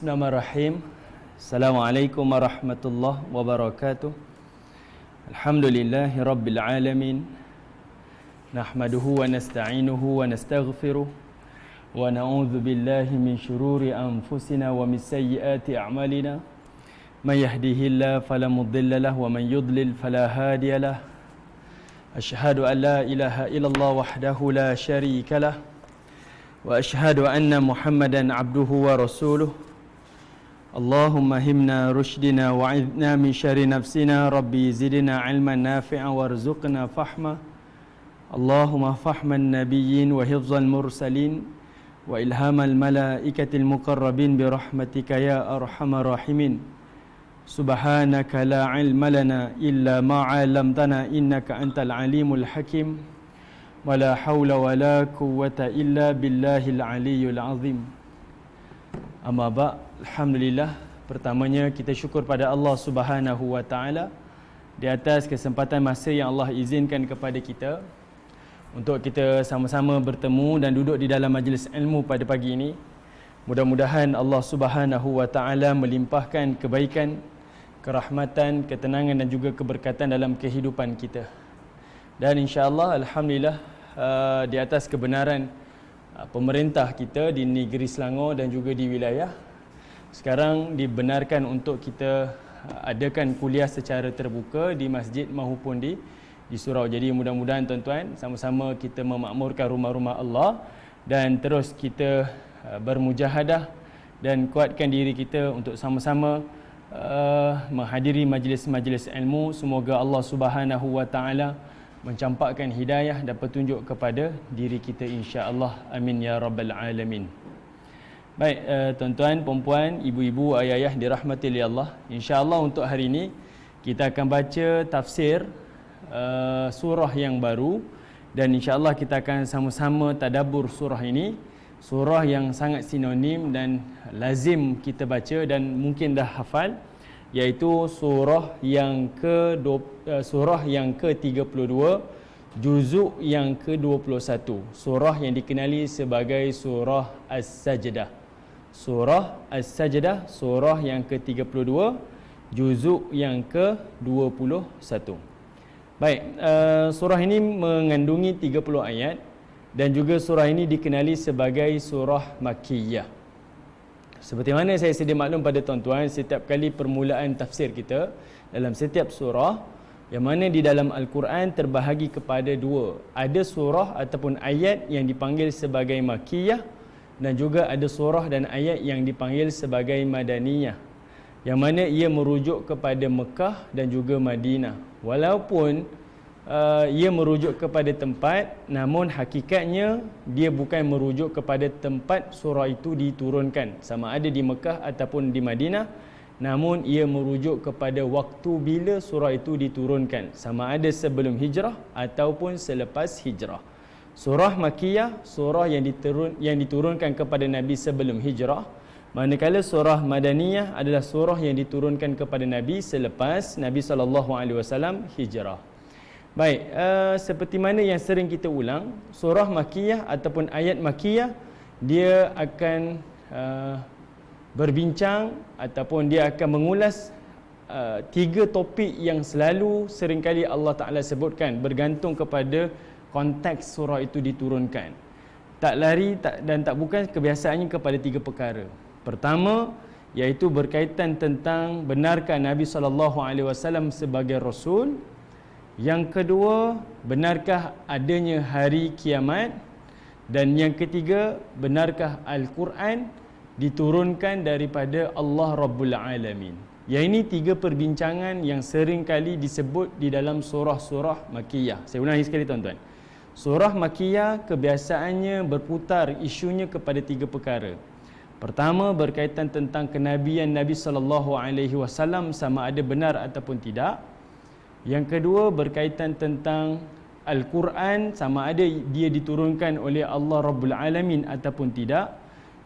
Bismillahirrahmanirrahim. Assalamualaikum warahmatullahi wabarakatuh. Alhamdulillahi rabbil alamin. Nahmaduhu wa nasta'inuhu wa nastaghfiruh. Wa na'udzu billahi min syururi anfusina wa min sayyiati a'malina. May yahdihillahu fala mudilla lahu wa man yudlil fala hadiya lahu. Asyhadu an la ilaha illallah wahdahu la syarika lahu. Wa asyhadu anna Muhammadan abduhu wa rasuluh. Allahumma himna rushdina wa'idna min syari nafsina Rabbi zidna ilman nafi'a warzuqna fahma. Allahumma fahman nabiyyin wa hifzal mursalin wa ilhamal malaikatil muqarrabin birahmatika ya arhamar rahimin. Subhanaka la ilma lana illa ma 'allamtana innaka antal alimul hakim. Wa la hawla wa la quwwata illa billahil aliyyil azim. Amma ba', alhamdulillah, pertamanya kita syukur pada Allah Subhanahu wa taala di atas kesempatan masa yang Allah izinkan kepada kita untuk kita sama-sama bertemu dan duduk di dalam majlis ilmu pada pagi ini. Mudah-mudahan Allah Subhanahu wa taala melimpahkan kebaikan, kerahmatan, ketenangan dan juga keberkatan dalam kehidupan kita. Dan insya-Allah alhamdulillah di atas kebenaran pemerintah kita di negeri Selangor dan juga di wilayah, sekarang dibenarkan untuk kita adakan kuliah secara terbuka di masjid maupun di surau. Jadi mudah-mudahan tuan-tuan sama-sama kita memakmurkan rumah-rumah Allah dan terus kita bermujahadah dan kuatkan diri kita untuk sama-sama menghadiri majlis-majlis ilmu. Semoga Allah Subhanahu wa taala mencampakkan hidayah dan petunjuk kepada diri kita insya-Allah. Amin ya rabbal alamin. Baik, tuan-tuan, puan-puan, ibu-ibu, ayah-ayah dirahmati oleh Allah. Insya-Allah untuk hari ini kita akan baca tafsir surah yang baru dan insya-Allah kita akan sama-sama tadabbur surah ini. Surah yang sangat sinonim dan lazim kita baca dan mungkin dah hafal, iaitu surah yang ke-32, juzuk yang ke-21. Surah yang dikenali sebagai surah As-Sajdah. Surah As-Sajdah, surah yang ke-32, juzuk yang ke-21. Baik, surah ini mengandungi 30 ayat dan juga surah ini dikenali sebagai surah Makkiyah. Seperti mana saya sedia maklum pada tuan-tuan, setiap kali permulaan tafsir kita dalam setiap surah, yang mana di dalam Al-Quran terbahagi kepada dua. Ada surah ataupun ayat yang dipanggil sebagai Makkiyah dan juga ada surah dan ayat yang dipanggil sebagai Madaniyah, yang mana ia merujuk kepada Mekah dan juga Madinah. Walaupun ia merujuk kepada tempat, namun hakikatnya dia bukan merujuk kepada tempat surah itu diturunkan, sama ada di Mekah ataupun di Madinah, namun ia merujuk kepada waktu bila surah itu diturunkan, sama ada sebelum hijrah ataupun selepas hijrah. Surah Makkiyah, surah yang diturunkan kepada Nabi sebelum hijrah, manakala surah Madaniyah adalah surah yang diturunkan kepada Nabi selepas Nabi SAW hijrah. Baik, seperti mana yang sering kita ulang, surah Makkiyah ataupun ayat Makkiyah, dia akan berbincang ataupun dia akan mengulas tiga topik yang selalu seringkali Allah Ta'ala sebutkan, bergantung kepada konteks surah itu diturunkan. Tak lari dan tak bukan kebiasaannya kepada tiga perkara. Pertama, iaitu berkaitan tentang benarkah Nabi SAW sebagai Rasul. Yang kedua, benarkah adanya hari kiamat. Dan yang ketiga, benarkah Al-Quran diturunkan daripada Allah Rabbul Alamin. Yang ini tiga perbincangan yang sering kali disebut di dalam surah-surah Makkiyah. Saya ulangi sekali tuan-tuan. Surah Makkiyah kebiasaannya berputar isunya kepada tiga perkara. Pertama, berkaitan tentang kenabian Nabi SAW sama ada benar ataupun tidak. Yang kedua, berkaitan tentang Al-Quran sama ada dia diturunkan oleh Allah Rabbul Alamin ataupun tidak.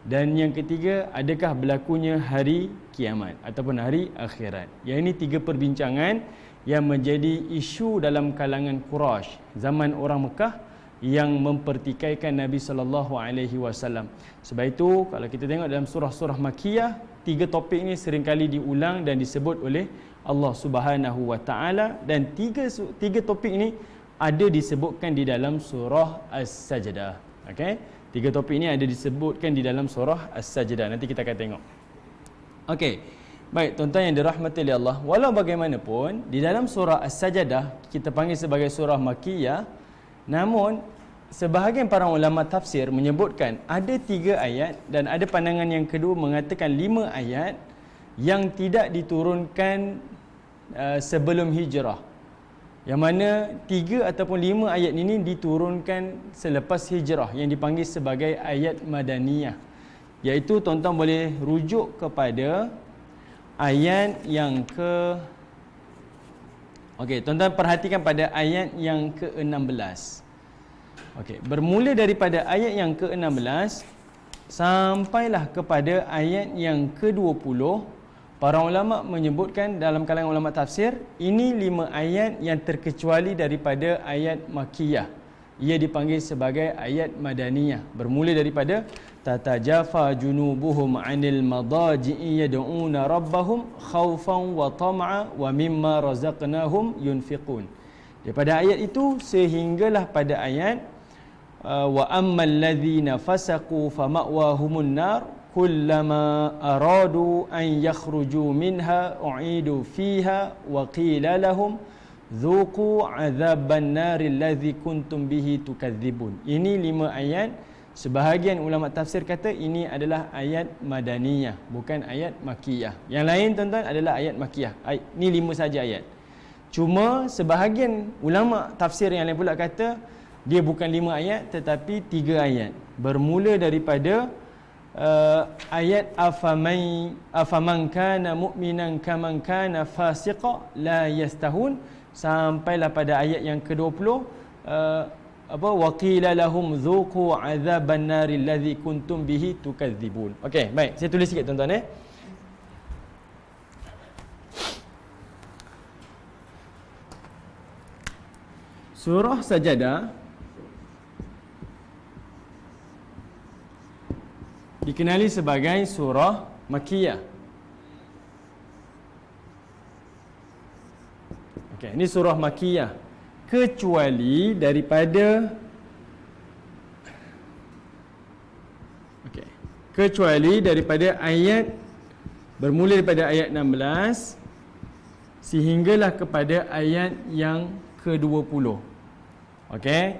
Dan yang ketiga, adakah berlakunya hari kiamat ataupun hari akhirat. Yang ini tiga perbincangan yang menjadi isu dalam kalangan Quraisy zaman orang Mekah yang mempertikaikan Nabi SAW. Sebab itu kalau kita tengok dalam surah-surah Makkiyah, tiga topik ni seringkali diulang dan disebut oleh Allah Subhanahu wa taala, dan tiga topik ni ada disebutkan di dalam surah As-Sajdah. Okey, tiga topik ni ada disebutkan di dalam surah As-Sajdah. Nanti kita akan tengok. Okey. Baik, tuan-tuan yang dirahmati oleh Allah, walau bagaimanapun di dalam surah As-Sajdah kita panggil sebagai surah Makkiyah, namun sebahagian para ulama tafsir menyebutkan ada 3 ayat dan ada pandangan yang kedua mengatakan 5 ayat yang tidak diturunkan sebelum hijrah. Yang mana 3 ataupun 5 ayat ini diturunkan selepas hijrah yang dipanggil sebagai ayat madaniyah. Iaitu tuan-tuan boleh rujuk kepada ayat yang Okey, tuan-tuan perhatikan pada ayat yang ke-16. Okey, bermula daripada ayat yang ke-16 sampailah kepada ayat yang ke-20. Para ulama menyebutkan dalam kalangan ulama tafsir, ini 5 ayat yang terkecuali daripada ayat Makkiyah. Ia dipanggil sebagai ayat madaniyah. Bermula daripada tatajafa junubuhum 'anil madaji'i yad'una rabbahum khaufan wa tam'a wa mimma razaqnahum yunfiqun. Daripada ayat itu sehinggalah pada ayat wa ammal ladzina fasaqu fama'wahumun nar kullama aradu an yakhruju minha u'idu fiha wa qila lahum dzuqu 'adzaban naril ladzi kuntum bihi tukadzibun. Ini 5 ayat. Sebahagian ulama tafsir kata ini adalah ayat madaniyah, bukan ayat makkiyah. Yang lain tuan-tuan adalah ayat makkiyah. Ini 5 saja ayat. Cuma sebahagian ulama tafsir yang lain pula kata dia bukan 5 ayat tetapi 3 ayat. Bermula daripada ayat afaman kana mu'minan kaman kana fasiqa la yastahun, sampailah pada ayat yang ke-20 waqila lahum dzuqu 'adzaban naril ladzi kuntum bihi tukadzibun. Okey, baik, saya tulis sikit tuan-tuan . Surah Sajdah dikenali sebagai surah Makkiyah. Okey, ini surah Makkiyah kecuali daripada ayat bermula daripada ayat 16 sehinggalah kepada ayat yang ke-20. Okey.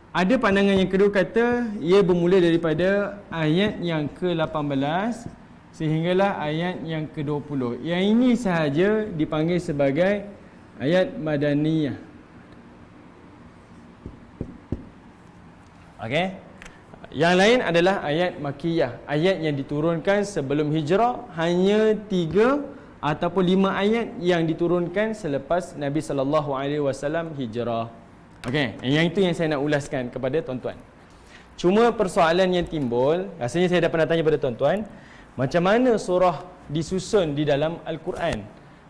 Ada pandangan yang kedua kata ia bermula daripada ayat yang ke-18 sehinggalah ayat yang ke-20. Yang ini sahaja dipanggil sebagai ayat madaniyah. Okey. Yang lain adalah ayat makkiyah, ayat yang diturunkan sebelum hijrah. Hanya 3 ataupun 5 ayat yang diturunkan selepas Nabi sallallahu alaihi wasallam hijrah. Okey, yang itu yang saya nak ulaskan kepada tuan-tuan. Cuma persoalan yang timbul, rasanya saya dah pernah tanya pada tuan-tuan, macam mana surah disusun di dalam Al-Quran?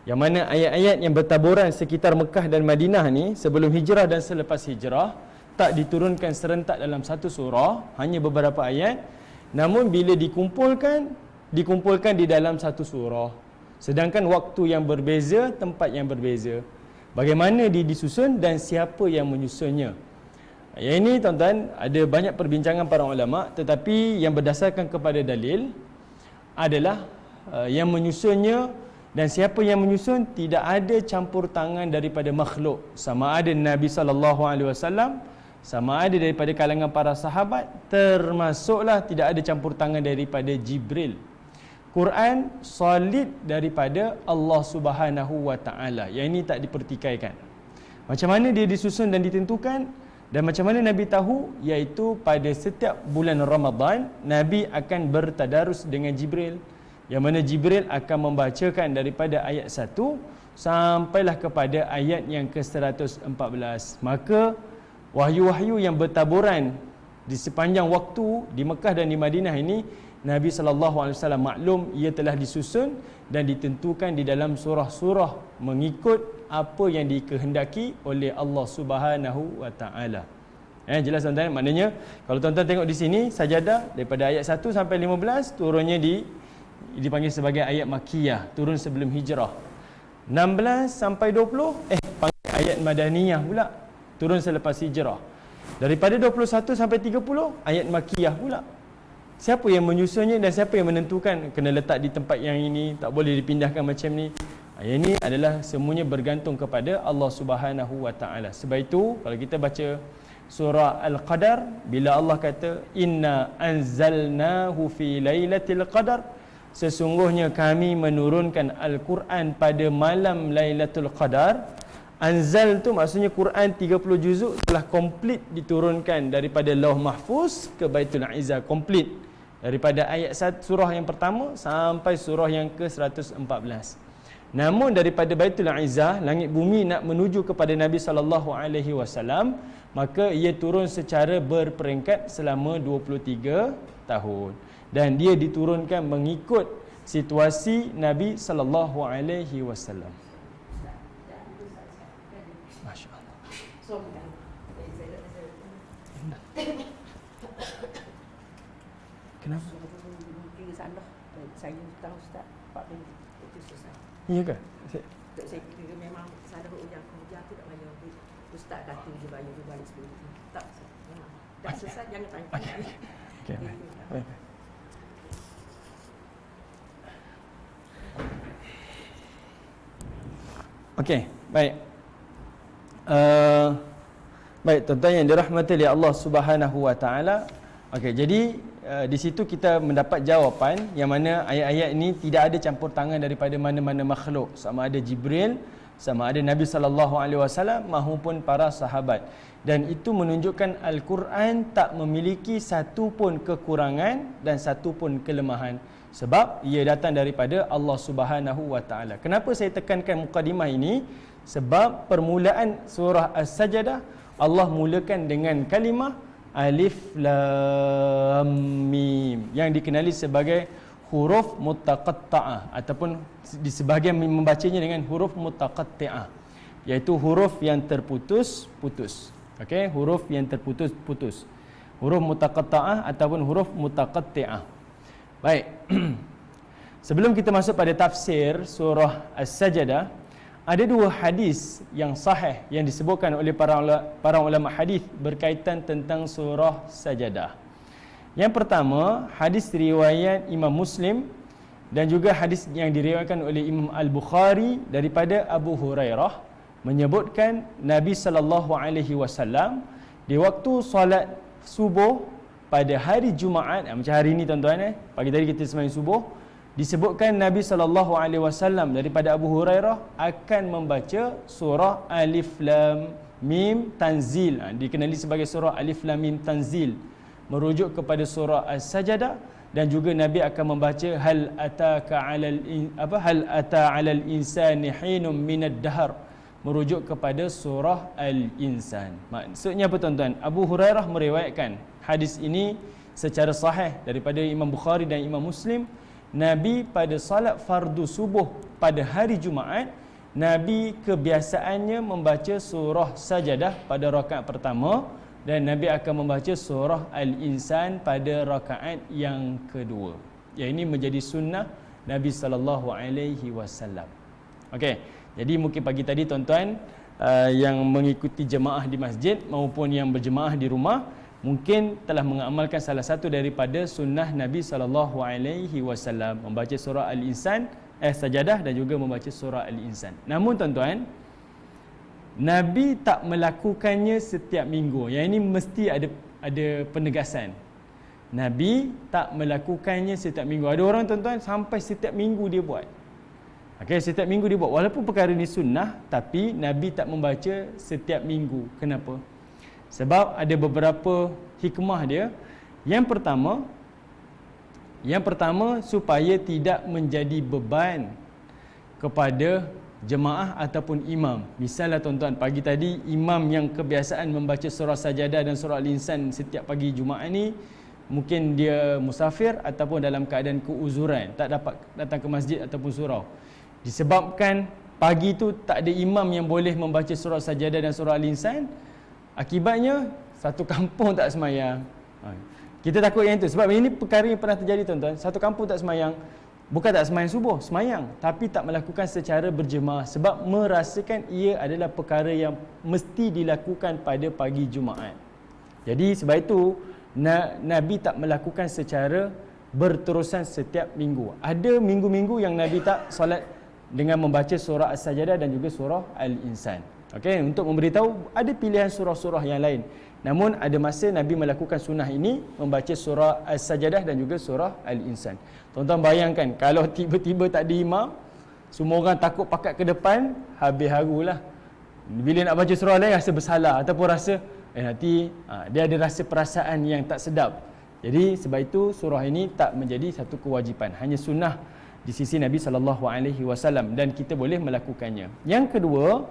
Yang mana ayat-ayat yang bertaburan sekitar Mekah dan Madinah ni sebelum hijrah dan selepas hijrah tak diturunkan serentak dalam satu surah, hanya beberapa ayat. Namun bila dikumpulkan di dalam satu surah. Sedangkan waktu yang berbeza, tempat yang berbeza. Bagaimana dia disusun dan siapa yang menyusunnya. Yang ini tuan-tuan ada banyak perbincangan para ulama, tetapi yang berdasarkan kepada dalil adalah yang menyusunnya dan siapa yang menyusun tidak ada campur tangan daripada makhluk. Sama ada Nabi SAW, sama ada daripada kalangan para sahabat, termasuklah tidak ada campur tangan daripada Jibril. Quran solid daripada Allah Subhanahu wa taala. Yang ini tak dipertikaikan. Macam mana dia disusun dan ditentukan dan macam mana Nabi tahu, iaitu pada setiap bulan Ramadan Nabi akan bertadarus dengan Jibril, yang mana Jibril akan membacakan daripada ayat 1 sampailah kepada ayat yang ke-114. Maka wahyu-wahyu yang bertaburan di sepanjang waktu di Mekah dan di Madinah ini, Nabi SAW maklum ia telah disusun dan ditentukan di dalam surah-surah mengikut apa yang dikehendaki oleh Allah Subhanahu wa taala. Jelas tuan-tuan? Maknanya kalau tuan-tuan tengok di sini Sajdah daripada ayat 1 sampai 15 turunnya di dipanggil sebagai ayat Makkiyah, turun sebelum hijrah. 16 sampai 20 panggil ayat Madaniyah pula, turun selepas hijrah. Daripada 21 sampai 30 ayat Makkiyah pula. Siapa yang menyusunnya dan siapa yang menentukan kena letak di tempat yang ini, tak boleh dipindahkan macam ni? Ayat ini adalah semuanya bergantung kepada Allah Subhanahu wa taala. Sebab itu kalau kita baca surah Al-Qadar, bila Allah kata inna anzalnahu fi lailatul qadar, sesungguhnya kami menurunkan Al-Quran pada malam Lailatul Qadar. Anzal tu maksudnya Quran 30 juzuk telah komplit diturunkan daripada Lauh Mahfuz ke Baitul Izzah, komplit daripada ayat surah yang pertama sampai surah yang ke-114. Namun daripada Baitul Izzah, langit bumi nak menuju kepada Nabi SAW, maka ia turun secara berperingkat selama 23 tahun. Dan dia diturunkan mengikut situasi Nabi SAW. Masya-Allah. Kenapa? Saya tahu Ustaz, Pak Bin itu susah. Iya ke? Saya kira memang salah yang kerja tu tak banyak. Ustaz kata dia bayar dia balik sebelum itu. Tak Ustaz. Dah selesai, jangan tanya. Okey. Baik. Okey, baik. Baik, tuan-tuan yang dirahmati oleh Allah Subhanahu wa taala. Okey, jadi di situ kita mendapat jawapan yang mana ayat-ayat ini tidak ada campur tangan daripada mana-mana makhluk, sama ada Jibril, sama ada Nabi SAW maupun para sahabat. Dan itu menunjukkan Al-Quran tak memiliki satu pun kekurangan dan satu pun kelemahan, sebab ia datang daripada Allah Subhanahu wa taala. Kenapa saya tekankan mukadimah ini? Sebab permulaan surah As-Sajdah Allah mulakan dengan kalimah Alif Lam Mim yang dikenali sebagai huruf mutaqatta'ah, ataupun di sebahagian membacanya dengan huruf mutaqatti'ah, iaitu huruf yang terputus-putus. Okey, huruf yang terputus-putus. Huruf mutaqatta'ah ataupun huruf mutaqatti'ah. Baik. Sebelum kita masuk pada tafsir surah As-Sajdah, ada dua hadis yang sahih yang disebutkan oleh para ulama hadis berkaitan tentang surah Sajadah. Yang pertama, hadis riwayat Imam Muslim dan juga hadis yang diriwayatkan oleh Imam Al-Bukhari daripada Abu Hurairah menyebutkan Nabi SAW di waktu solat subuh pada hari Jumaat, macam hari ini tuan-tuan, pagi tadi kita sembahyang subuh, disebutkan Nabi SAW daripada Abu Hurairah akan membaca surah Alif Lam Mim Tanzil. Dikenali sebagai surah Alif Lam Mim Tanzil, merujuk kepada surah As-Sajdah. Dan juga Nabi akan membaca hal ata 'alal insani hinum minad dahr, merujuk kepada surah Al-Insan. Maksudnya apa tuan-tuan? Abu Hurairah meriwayatkan hadis ini secara sahih daripada Imam Bukhari dan Imam Muslim. Nabi pada salat fardu subuh pada hari Jumaat, Nabi kebiasaannya membaca surah Sajadah pada rakaat pertama, dan Nabi akan membaca surah Al-Insan pada rakaat yang kedua. Yang ini menjadi sunnah Nabi SAW. Okey, jadi mungkin pagi tadi tuan-tuan yang mengikuti jemaah di masjid maupun yang berjemaah di rumah mungkin telah mengamalkan salah satu daripada sunnah Nabi SAW, membaca surah Al-Insan, Sajadah, dan juga membaca surah Al-Insan. Namun tuan-tuan, Nabi tak melakukannya setiap minggu. Yang ini mesti ada penegasan. Nabi tak melakukannya setiap minggu. Ada orang tuan-tuan sampai setiap minggu dia buat. Okey, setiap minggu dia buat. Walaupun perkara ini sunnah, tapi Nabi tak membaca setiap minggu. Kenapa? Sebab ada beberapa hikmah dia. Yang pertama supaya tidak menjadi beban kepada jemaah ataupun imam. Misalnya tuan-tuan, pagi tadi imam yang kebiasaan membaca surah Sajadah dan surah Al-Insan setiap pagi Jumaat ni, mungkin dia musafir ataupun dalam keadaan keuzuran, tak dapat datang ke masjid ataupun surau. Disebabkan pagi tu tak ada imam yang boleh membaca surah Sajadah dan surah Al-Insan, akibatnya satu kampung tak semayang. Kita takut yang itu, sebab ini perkara yang pernah terjadi tuan-tuan. Satu kampung tak semayang, Bukan tak semayang subuh, semayang, tapi tak melakukan secara berjemaah sebab merasakan ia adalah perkara yang mesti dilakukan pada pagi Jumaat. Jadi sebab itu Nabi tak melakukan secara berterusan setiap minggu. Ada minggu-minggu yang Nabi tak solat dengan membaca surah As-Sajadah dan juga surah Al-Insan. Okey, untuk memberitahu ada pilihan surah-surah yang lain. Namun ada masa Nabi melakukan sunnah ini membaca surah As-Sajadah dan juga surah Al-Insan. Tuan-tuan bayangkan kalau tiba-tiba tak ada imam, semua orang takut pakat ke depan, habis harulah. Bila nak baca surah lain rasa bersalah ataupun rasa nanti dia ada rasa perasaan yang tak sedap. Jadi sebab itu surah ini tak menjadi satu kewajipan, hanya sunnah di sisi Nabi SAW dan kita boleh melakukannya. Yang kedua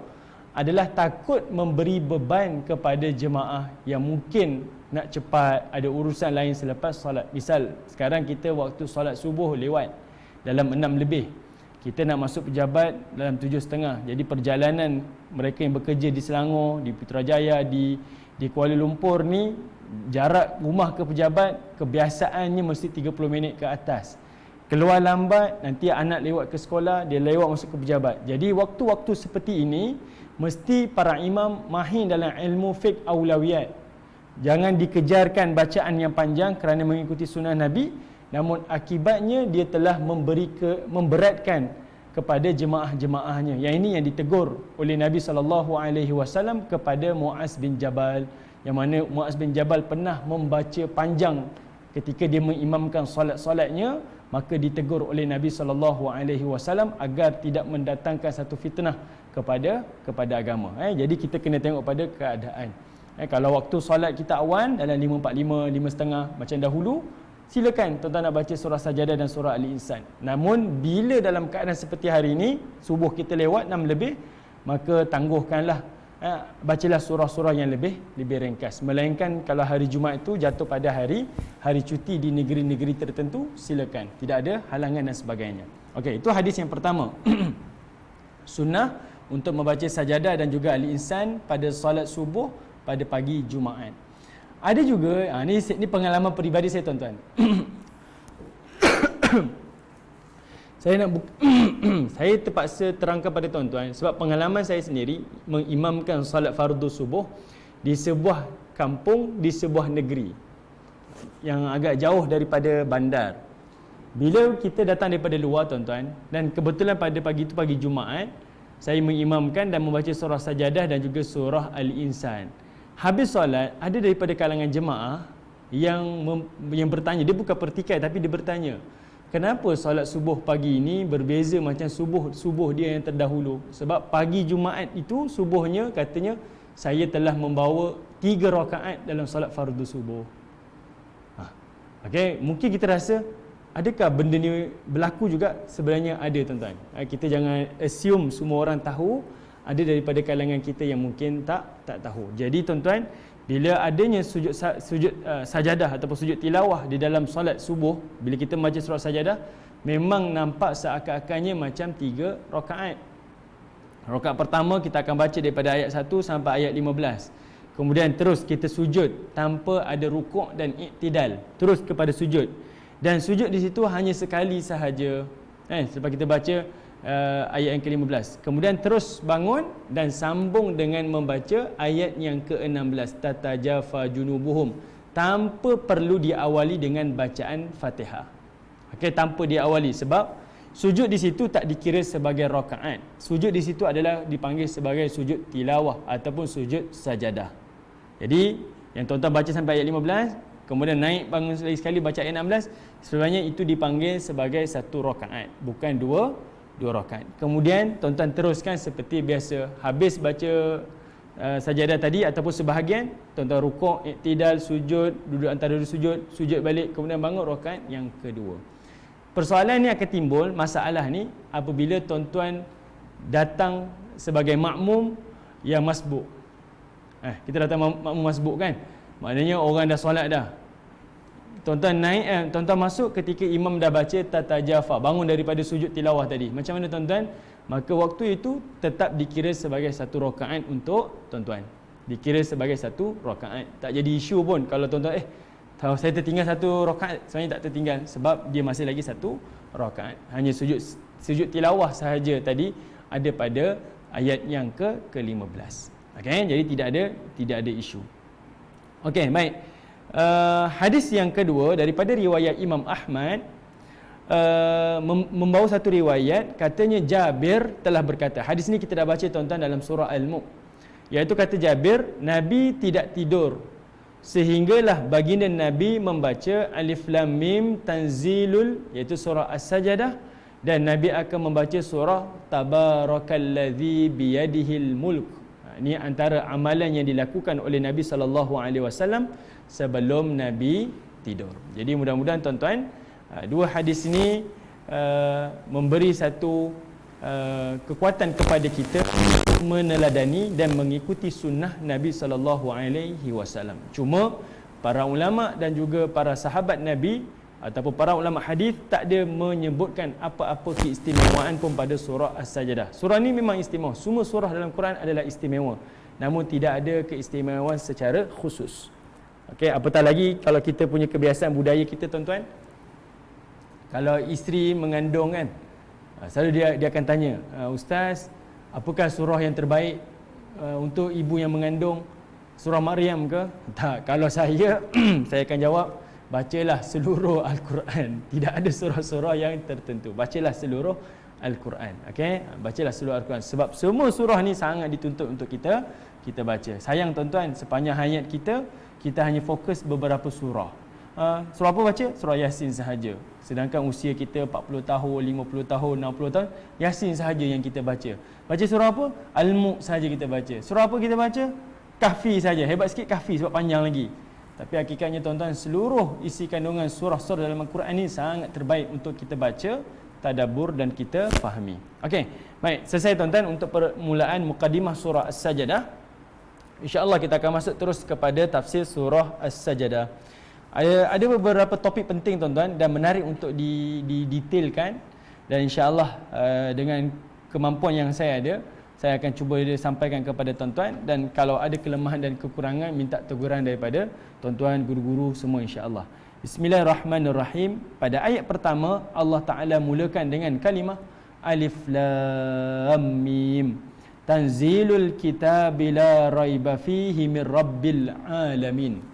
adalah takut memberi beban kepada jemaah yang mungkin nak cepat, ada urusan lain selepas solat. Misal sekarang kita waktu solat subuh lewat dalam 6 lebih, kita nak masuk pejabat dalam 7.30. Jadi perjalanan mereka yang bekerja di Selangor, di Putrajaya, di Kuala Lumpur ni, jarak rumah ke pejabat kebiasaannya mesti 30 minit ke atas. Keluar lambat, nanti anak lewat ke sekolah, dia lewat masuk ke pejabat. Jadi waktu-waktu seperti ini mesti para imam mahir dalam ilmu fiqh aulawiyat. Jangan dikejarkan bacaan yang panjang kerana mengikuti sunnah Nabi, namun akibatnya dia telah memberatkan kepada jemaah-jemaahnya. Yang ini yang ditegur oleh Nabi SAW kepada Muaz bin Jabal, yang mana Muaz bin Jabal pernah membaca panjang ketika dia mengimamkan solat-solatnya, maka ditegur oleh Nabi SAW agar tidak mendatangkan satu fitnah kepada agama. Jadi kita kena tengok pada keadaan. Kalau waktu solat kita awan dalam 5.45, 5.30 macam dahulu, silakan tuan-tuan nak baca surah Sajadah dan surah Al-Insan. Namun bila dalam keadaan seperti hari ini, subuh kita lewat 6 lebih, maka tangguhkanlah, bacalah surah-surah yang lebih ringkas. Melainkan kalau hari Jumaat itu jatuh pada hari cuti di negeri-negeri tertentu, silakan, tidak ada halangan dan sebagainya. Okey, itu hadis yang pertama. Sunnah untuk membaca Sajadah dan juga Al-Insan pada solat subuh pada pagi Jumaat. Ada juga, ni pengalaman peribadi saya, tuan-tuan. Saya terpaksa terangkan pada tuan-tuan sebab pengalaman saya sendiri mengimamkan solat fardu subuh di sebuah kampung, di sebuah negeri yang agak jauh daripada bandar. Bila kita datang daripada luar, tuan-tuan, dan kebetulan pada pagi itu pagi Jumaat, saya mengimamkan dan membaca surah Sajadah dan juga surah Al-Insan. Habis solat, ada daripada kalangan jemaah yang bertanya, dia bukan pertikai tapi dia bertanya, kenapa solat subuh pagi ini berbeza macam subuh dia yang terdahulu? Sebab pagi Jumaat itu subuhnya katanya saya telah membawa 3 rakaat dalam solat fardu subuh. Okey, mungkin kita rasa adakah benda ni berlaku juga? Sebenarnya ada, tuan-tuan. Kita jangan assume semua orang tahu. Ada daripada kalangan kita yang mungkin tak tahu. Jadi tuan-tuan, bila adanya sujud sajadah ataupun sujud tilawah di dalam solat subuh, bila kita membaca surah Sajadah, memang nampak seakan-akannya macam 3 rakaat. Rakaat pertama kita akan baca daripada ayat 1 sampai ayat 15. Kemudian terus kita sujud tanpa ada rukuk dan iktidal. Terus kepada sujud. Dan sujud di situ hanya sekali sahaja. Sebab kita baca ayat yang ke-15. Kemudian terus bangun dan sambung dengan membaca ayat yang ke-16, tatajafa junubuhum, tanpa perlu diawali dengan bacaan Fatihah. Okey, tanpa diawali sebab sujud di situ tak dikira sebagai rakaat. Sujud di situ adalah dipanggil sebagai sujud tilawah ataupun sujud sajadah. Jadi yang tuan-tuan baca sampai ayat 15, kemudian naik bangun sekali baca ayat 16, sebenarnya itu dipanggil sebagai satu rakaat, bukan dua rakaat. Kemudian tuan-tuan teruskan seperti biasa. Habis baca sajadah tadi ataupun sebahagian, tuan-tuan rukuk, iktidal, sujud, duduk antara dua sujud balik, kemudian bangun rakaat yang kedua. Persoalan ni akan timbul, masalah ni apabila tuan-tuan datang sebagai makmum yang masbuk. Kita datang makmum masbuk kan? Maknanya orang dah solat dah. Tuan-tuan naik, tuan-tuan masuk ketika imam dah baca tatajafa, bangun daripada sujud tilawah tadi. Macam mana tuan-tuan? Maka waktu itu tetap dikira sebagai satu rakaat untuk tuan-tuan. Dikira sebagai satu rakaat. Tak jadi isu pun kalau tuan-tuan saya tertinggal satu rakaat, sebenarnya tak tertinggal sebab dia masih lagi satu rakaat. Hanya sujud tilawah sahaja tadi ada pada ayat yang ke-15. Okey, jadi tidak ada isu. Okey, baik. Hadis yang kedua daripada riwayat Imam Ahmad, membawa satu riwayat, katanya Jabir telah berkata. Hadis ni kita dah baca tuan-tuan dalam surah Al-Mulk. Iaitu kata Jabir, Nabi tidak tidur sehinggalah baginda Nabi membaca Alif Lam Mim Tanzilul, iaitu surah As-Sajdah, dan Nabi akan membaca surah Tabarakalladzi biyadihil mulk. Ini antara amalan yang dilakukan oleh Nabi SAW sebelum Nabi tidur. Jadi mudah-mudahan tuan-tuan, dua hadis ini memberi satu kekuatan kepada kita meneladani dan mengikuti sunnah Nabi SAW. Cuma para ulama dan juga para sahabat Nabi ataupun para ulama hadis tak ada menyebutkan apa-apa keistimewaan pun pada surah As-Sajdah. Surah ni memang istimewa. Semua surah dalam Quran adalah istimewa. Namun tidak ada keistimewaan secara khusus. Okey, apatah lagi kalau kita punya kebiasaan budaya kita tuan-tuan. Kalau isteri mengandung kan, selalu dia akan tanya, Ustaz, apakah surah yang terbaik untuk ibu yang mengandung? Surah Maryam ke? Tak, kalau saya saya akan jawab, bacalah seluruh Al-Quran. Tidak ada surah-surah yang tertentu. Bacalah seluruh Al-Quran. Okey, bacalah seluruh Al-Quran sebab semua surah ni sangat dituntut untuk kita baca. Sayang tuan-tuan, sepanjang hayat kita hanya fokus beberapa surah. Surah apa baca? Surah Yasin sahaja. Sedangkan usia kita 40 tahun, 50 tahun, 60 tahun, Yasin sahaja yang kita baca. Baca surah apa? Al-Mulk sahaja kita baca. Surah apa kita baca? Kahfi sahaja. Hebat sikit Kahfi sebab panjang lagi. Tapi hakikatnya tuan-tuan, seluruh isi kandungan surah-surah dalam Al-Quran ini sangat terbaik untuk kita baca, tadabbur dan kita fahami. Okey, baik. Selesai tuan-tuan untuk permulaan mukadimah surah As-Sajdah. InsyaAllah kita akan masuk terus kepada tafsir surah As-Sajdah. Ada beberapa topik penting tuan-tuan dan menarik untuk didetailkan, dan insya-Allah dengan kemampuan yang saya ada, saya akan cuba sampaikan kepada tuan-tuan, dan kalau ada kelemahan dan kekurangan minta teguran daripada tuan-tuan, guru-guru semua insya-Allah. Bismillahirrahmanirrahim. Pada ayat pertama Allah Taala mulakan dengan kalimah Alif Lam Mim. Tanzilul kitabi la raiba fihi min rabbil alamin.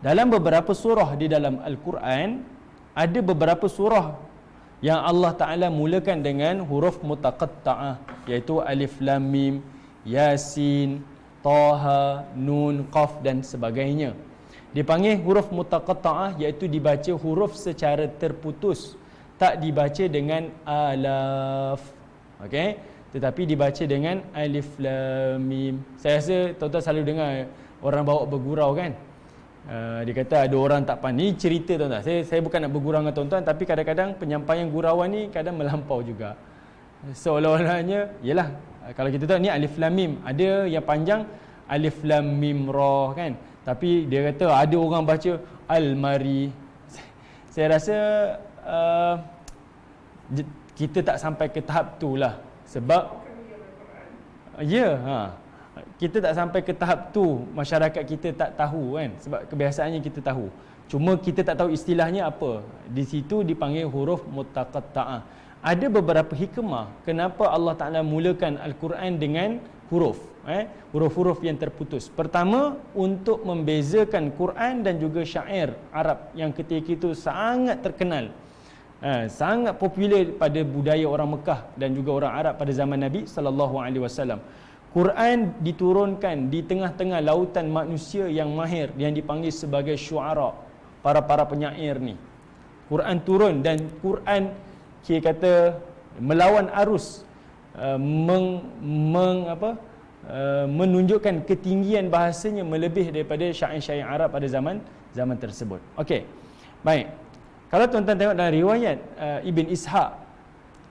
Dalam beberapa surah di dalam Al-Quran, ada beberapa surah yang Allah Ta'ala mulakan dengan huruf mutaqatta'ah, iaitu Alif Lam Mim, Yasin, Taha, Nun, Qaf dan sebagainya. Dipanggil huruf mutaqatta'ah iaitu dibaca huruf secara terputus, tak dibaca dengan alaf. Okey, tetapi dibaca dengan Alif Lam Mim. Saya rasa tuan-tuan selalu dengar orang bawa bergurau kan. Dia kata ada orang tak pandai. Ini cerita tuan-tuan. Saya bukan nak bergurau dengan tuan-tuan, tapi kadang-kadang penyampaian gurauan ni kadang melampau juga. Seolah-olahnya, yalah, kalau kita tahu ni Alif Lam Mim, ada yang panjang Alif Lam Mim Ra kan. Tapi dia kata ada orang baca Al-Mari. Saya rasa kita tak sampai ke tahap tu lah. Sebab kita tak sampai ke tahap tu, masyarakat kita tak tahu kan, sebab kebiasaannya kita tahu, cuma kita tak tahu istilahnya apa. Di situ dipanggil huruf mutaqatta'ah. Ada beberapa hikmah kenapa Allah Ta'ala mulakan Al-Quran dengan huruf-huruf yang terputus. Pertama, untuk membezakan Quran dan juga syair Arab yang ketika itu sangat terkenal, sangat popular pada budaya orang Mekah dan juga orang Arab pada zaman Nabi SAW. Quran diturunkan di tengah-tengah lautan manusia yang mahir yang dipanggil sebagai syuara, para penyair ni. Quran turun dan Quran kira kata melawan arus, menunjukkan ketinggian bahasanya melebih daripada syair-syair Arab pada zaman tersebut. Okey. Baik. Kalau tuan-tuan tengok dalam riwayat Ibn Ishaq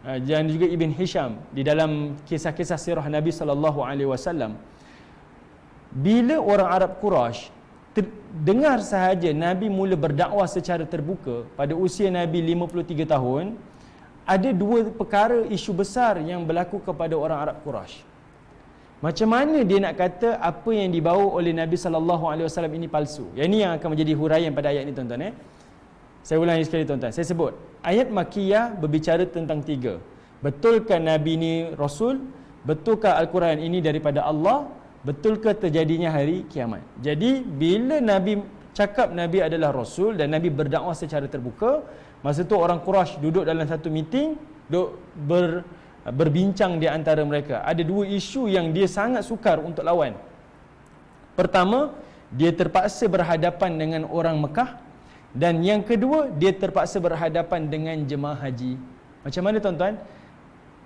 dan juga Ibn Hisham di dalam kisah-kisah sirah Nabi SAW, bila orang Arab Quraisy dengar sahaja Nabi mula berdakwah secara terbuka pada usia Nabi 53 tahun, ada dua perkara isu besar yang berlaku kepada orang Arab Quraisy. Macam mana dia nak kata apa yang dibawa oleh Nabi SAW ini palsu? Yang ini yang akan menjadi huraian pada ayat ini tuan-tuan. Saya ulangi sekali tuan-tuan. Saya sebut ayat Makkiyah berbicara tentang 3. Betulkah Nabi ni Rasul? Betulkah Al-Quran ini daripada Allah? Betulkah terjadinya hari kiamat? Jadi bila Nabi cakap Nabi adalah Rasul dan Nabi berdakwah secara terbuka, masa tu orang Quraisy duduk dalam satu meeting, berbincang di antara mereka. Ada 2 isu yang dia sangat sukar untuk lawan. Pertama, dia terpaksa berhadapan dengan orang Mekah, dan yang kedua, dia terpaksa berhadapan dengan jemaah haji. Macam mana tuan-tuan?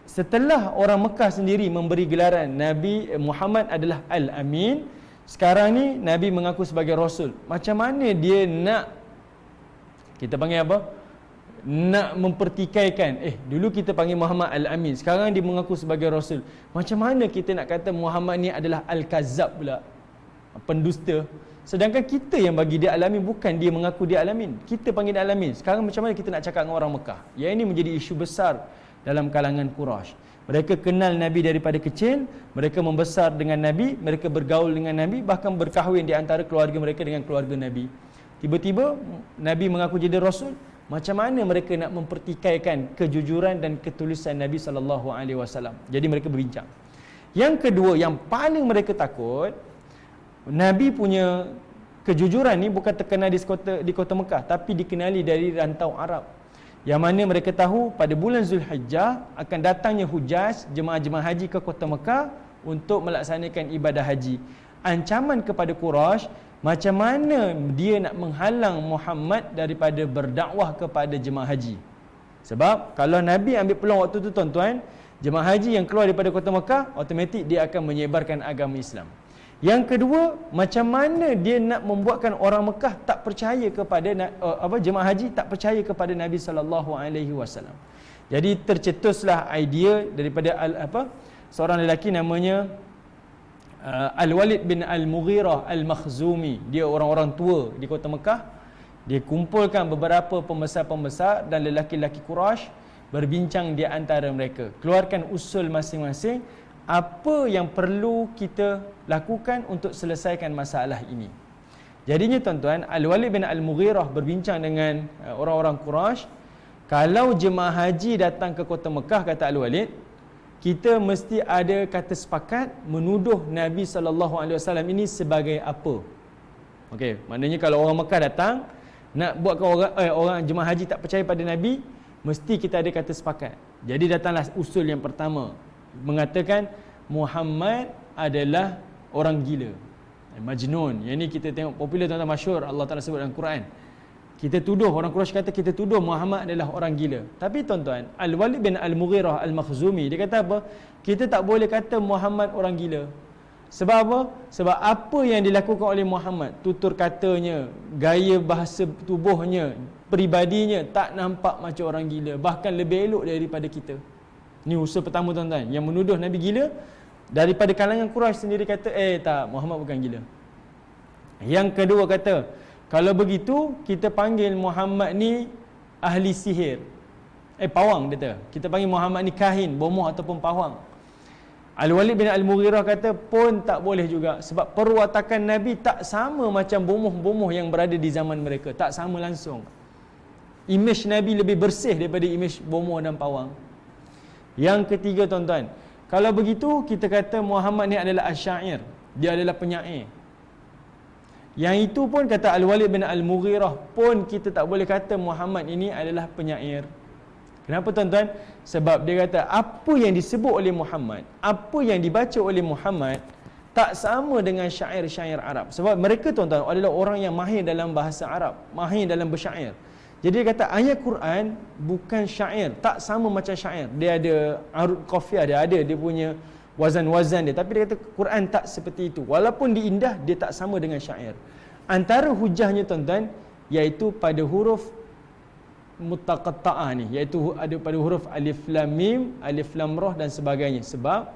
Setelah orang Mekah sendiri memberi gelaran Nabi Muhammad adalah Al-Amin, sekarang ni Nabi mengaku sebagai Rasul. Macam mana dia nak, kita panggil apa? Nak mempertikaikan, dulu kita panggil Muhammad Al-Amin, sekarang dia mengaku sebagai Rasul. Macam mana kita nak kata Muhammad ni adalah Al-Kazzab pula, pendusta, sedangkan kita yang bagi dia Al-Amin, bukan dia mengaku dia Al-Amin, kita panggil dia Al-Amin. Sekarang macam mana kita nak cakap dengan orang Mekah? Yang ini menjadi isu besar dalam kalangan Quraisy. Mereka kenal Nabi daripada kecil, mereka membesar dengan Nabi, mereka bergaul dengan Nabi, bahkan berkahwin di antara keluarga mereka dengan keluarga Nabi. Tiba-tiba Nabi mengaku jadi Rasul. Macam mana mereka nak mempertikaikan kejujuran dan ketulisan Nabi SAW? Jadi mereka berbincang. Yang kedua, yang paling mereka takut, Nabi punya kejujuran ni bukan terkenal di kota Mekah, tapi dikenali dari rantau Arab. Yang mana mereka tahu pada bulan Zulhijjah akan datangnya hujaj, jemaah-jemaah haji ke kota Mekah untuk melaksanakan ibadah haji. Ancaman kepada Quraisy, macam mana dia nak menghalang Muhammad daripada berdakwah kepada jemaah haji. Sebab kalau Nabi ambil peluang waktu tu tuan-tuan, jemaah haji yang keluar daripada kota Mekah, automatik dia akan menyebarkan agama Islam. Yang kedua, macam mana dia nak membuatkan orang Mekah tak percaya kepada jemaah haji tak percaya kepada Nabi SAW. Jadi tercetuslah idea daripada seorang lelaki namanya Al-Walid bin Al-Mughirah Al-Makhzumi. Dia orang-orang tua di kota Mekah. Dia kumpulkan beberapa pembesar-pembesar dan lelaki-lelaki Quraisy, berbincang di antara mereka, keluarkan usul masing-masing, apa yang perlu kita lakukan untuk selesaikan masalah ini. Jadinya tuan-tuan, Al-Walid bin Al-Mughirah berbincang dengan orang-orang Quraisy, kalau jemaah haji datang ke kota Mekah, kata Al-Walid, kita mesti ada kata sepakat menuduh Nabi SAW ini sebagai apa. Okey, maknanya kalau orang Mekah datang nak buatkan orang jemaah haji tak percaya pada Nabi, mesti kita ada kata sepakat. Jadi datanglah usul yang pertama, mengatakan Muhammad adalah orang gila, Majnun. Yang ini kita tengok popular tuan-tuan, masyhur, Allah Ta'ala sebut dalam Quran. Kita tuduh, orang Quraisy kata kita tuduh Muhammad adalah orang gila. Tapi tuan-tuan, Al-Walid bin Al-Mughirah Al-Makhzumi, dia kata apa? Kita tak boleh kata Muhammad orang gila. Sebab apa? Sebab apa yang dilakukan oleh Muhammad, tutur katanya, gaya bahasa tubuhnya, peribadinya tak nampak macam orang gila, bahkan lebih elok daripada kita. Ini usul pertama tuan-tuan, yang menuduh Nabi gila. Daripada kalangan Quraisy sendiri kata, tak, Muhammad bukan gila. Yang kedua kata, kalau begitu kita panggil Muhammad ni ahli sihir, pawang, dia kata. Kita panggil Muhammad ni kahin, bomoh ataupun pawang. Al-Walid bin Al-Mughirah kata pun tak boleh juga, sebab perwatakan Nabi tak sama macam bomoh-bomoh yang berada di zaman mereka, tak sama langsung. Imej Nabi lebih bersih daripada imej bomoh dan pawang. Yang ketiga tuan-tuan, kalau begitu kita kata Muhammad ni adalah asyair, dia adalah penyair. Yang itu pun kata Al-Walid bin Al-Mughirah pun kita tak boleh kata Muhammad ini adalah penyair. Kenapa tuan-tuan? Sebab dia kata apa yang disebut oleh Muhammad, apa yang dibaca oleh Muhammad tak sama dengan syair-syair Arab. Sebab mereka tuan-tuan adalah orang yang mahir dalam bahasa Arab, mahir dalam bersyair. Jadi dia kata ayat Quran bukan syair, tak sama macam syair. Dia ada arud qafiyah, dia punya wazan-wazan dia. Tapi dia kata Quran tak seperti itu. Walaupun diindah, dia tak sama dengan syair. Antara hujahnya tuan-tuan, iaitu pada huruf mutaqatta'ah ni, iaitu ada pada huruf alif lam mim, alif lam ra dan sebagainya. Sebab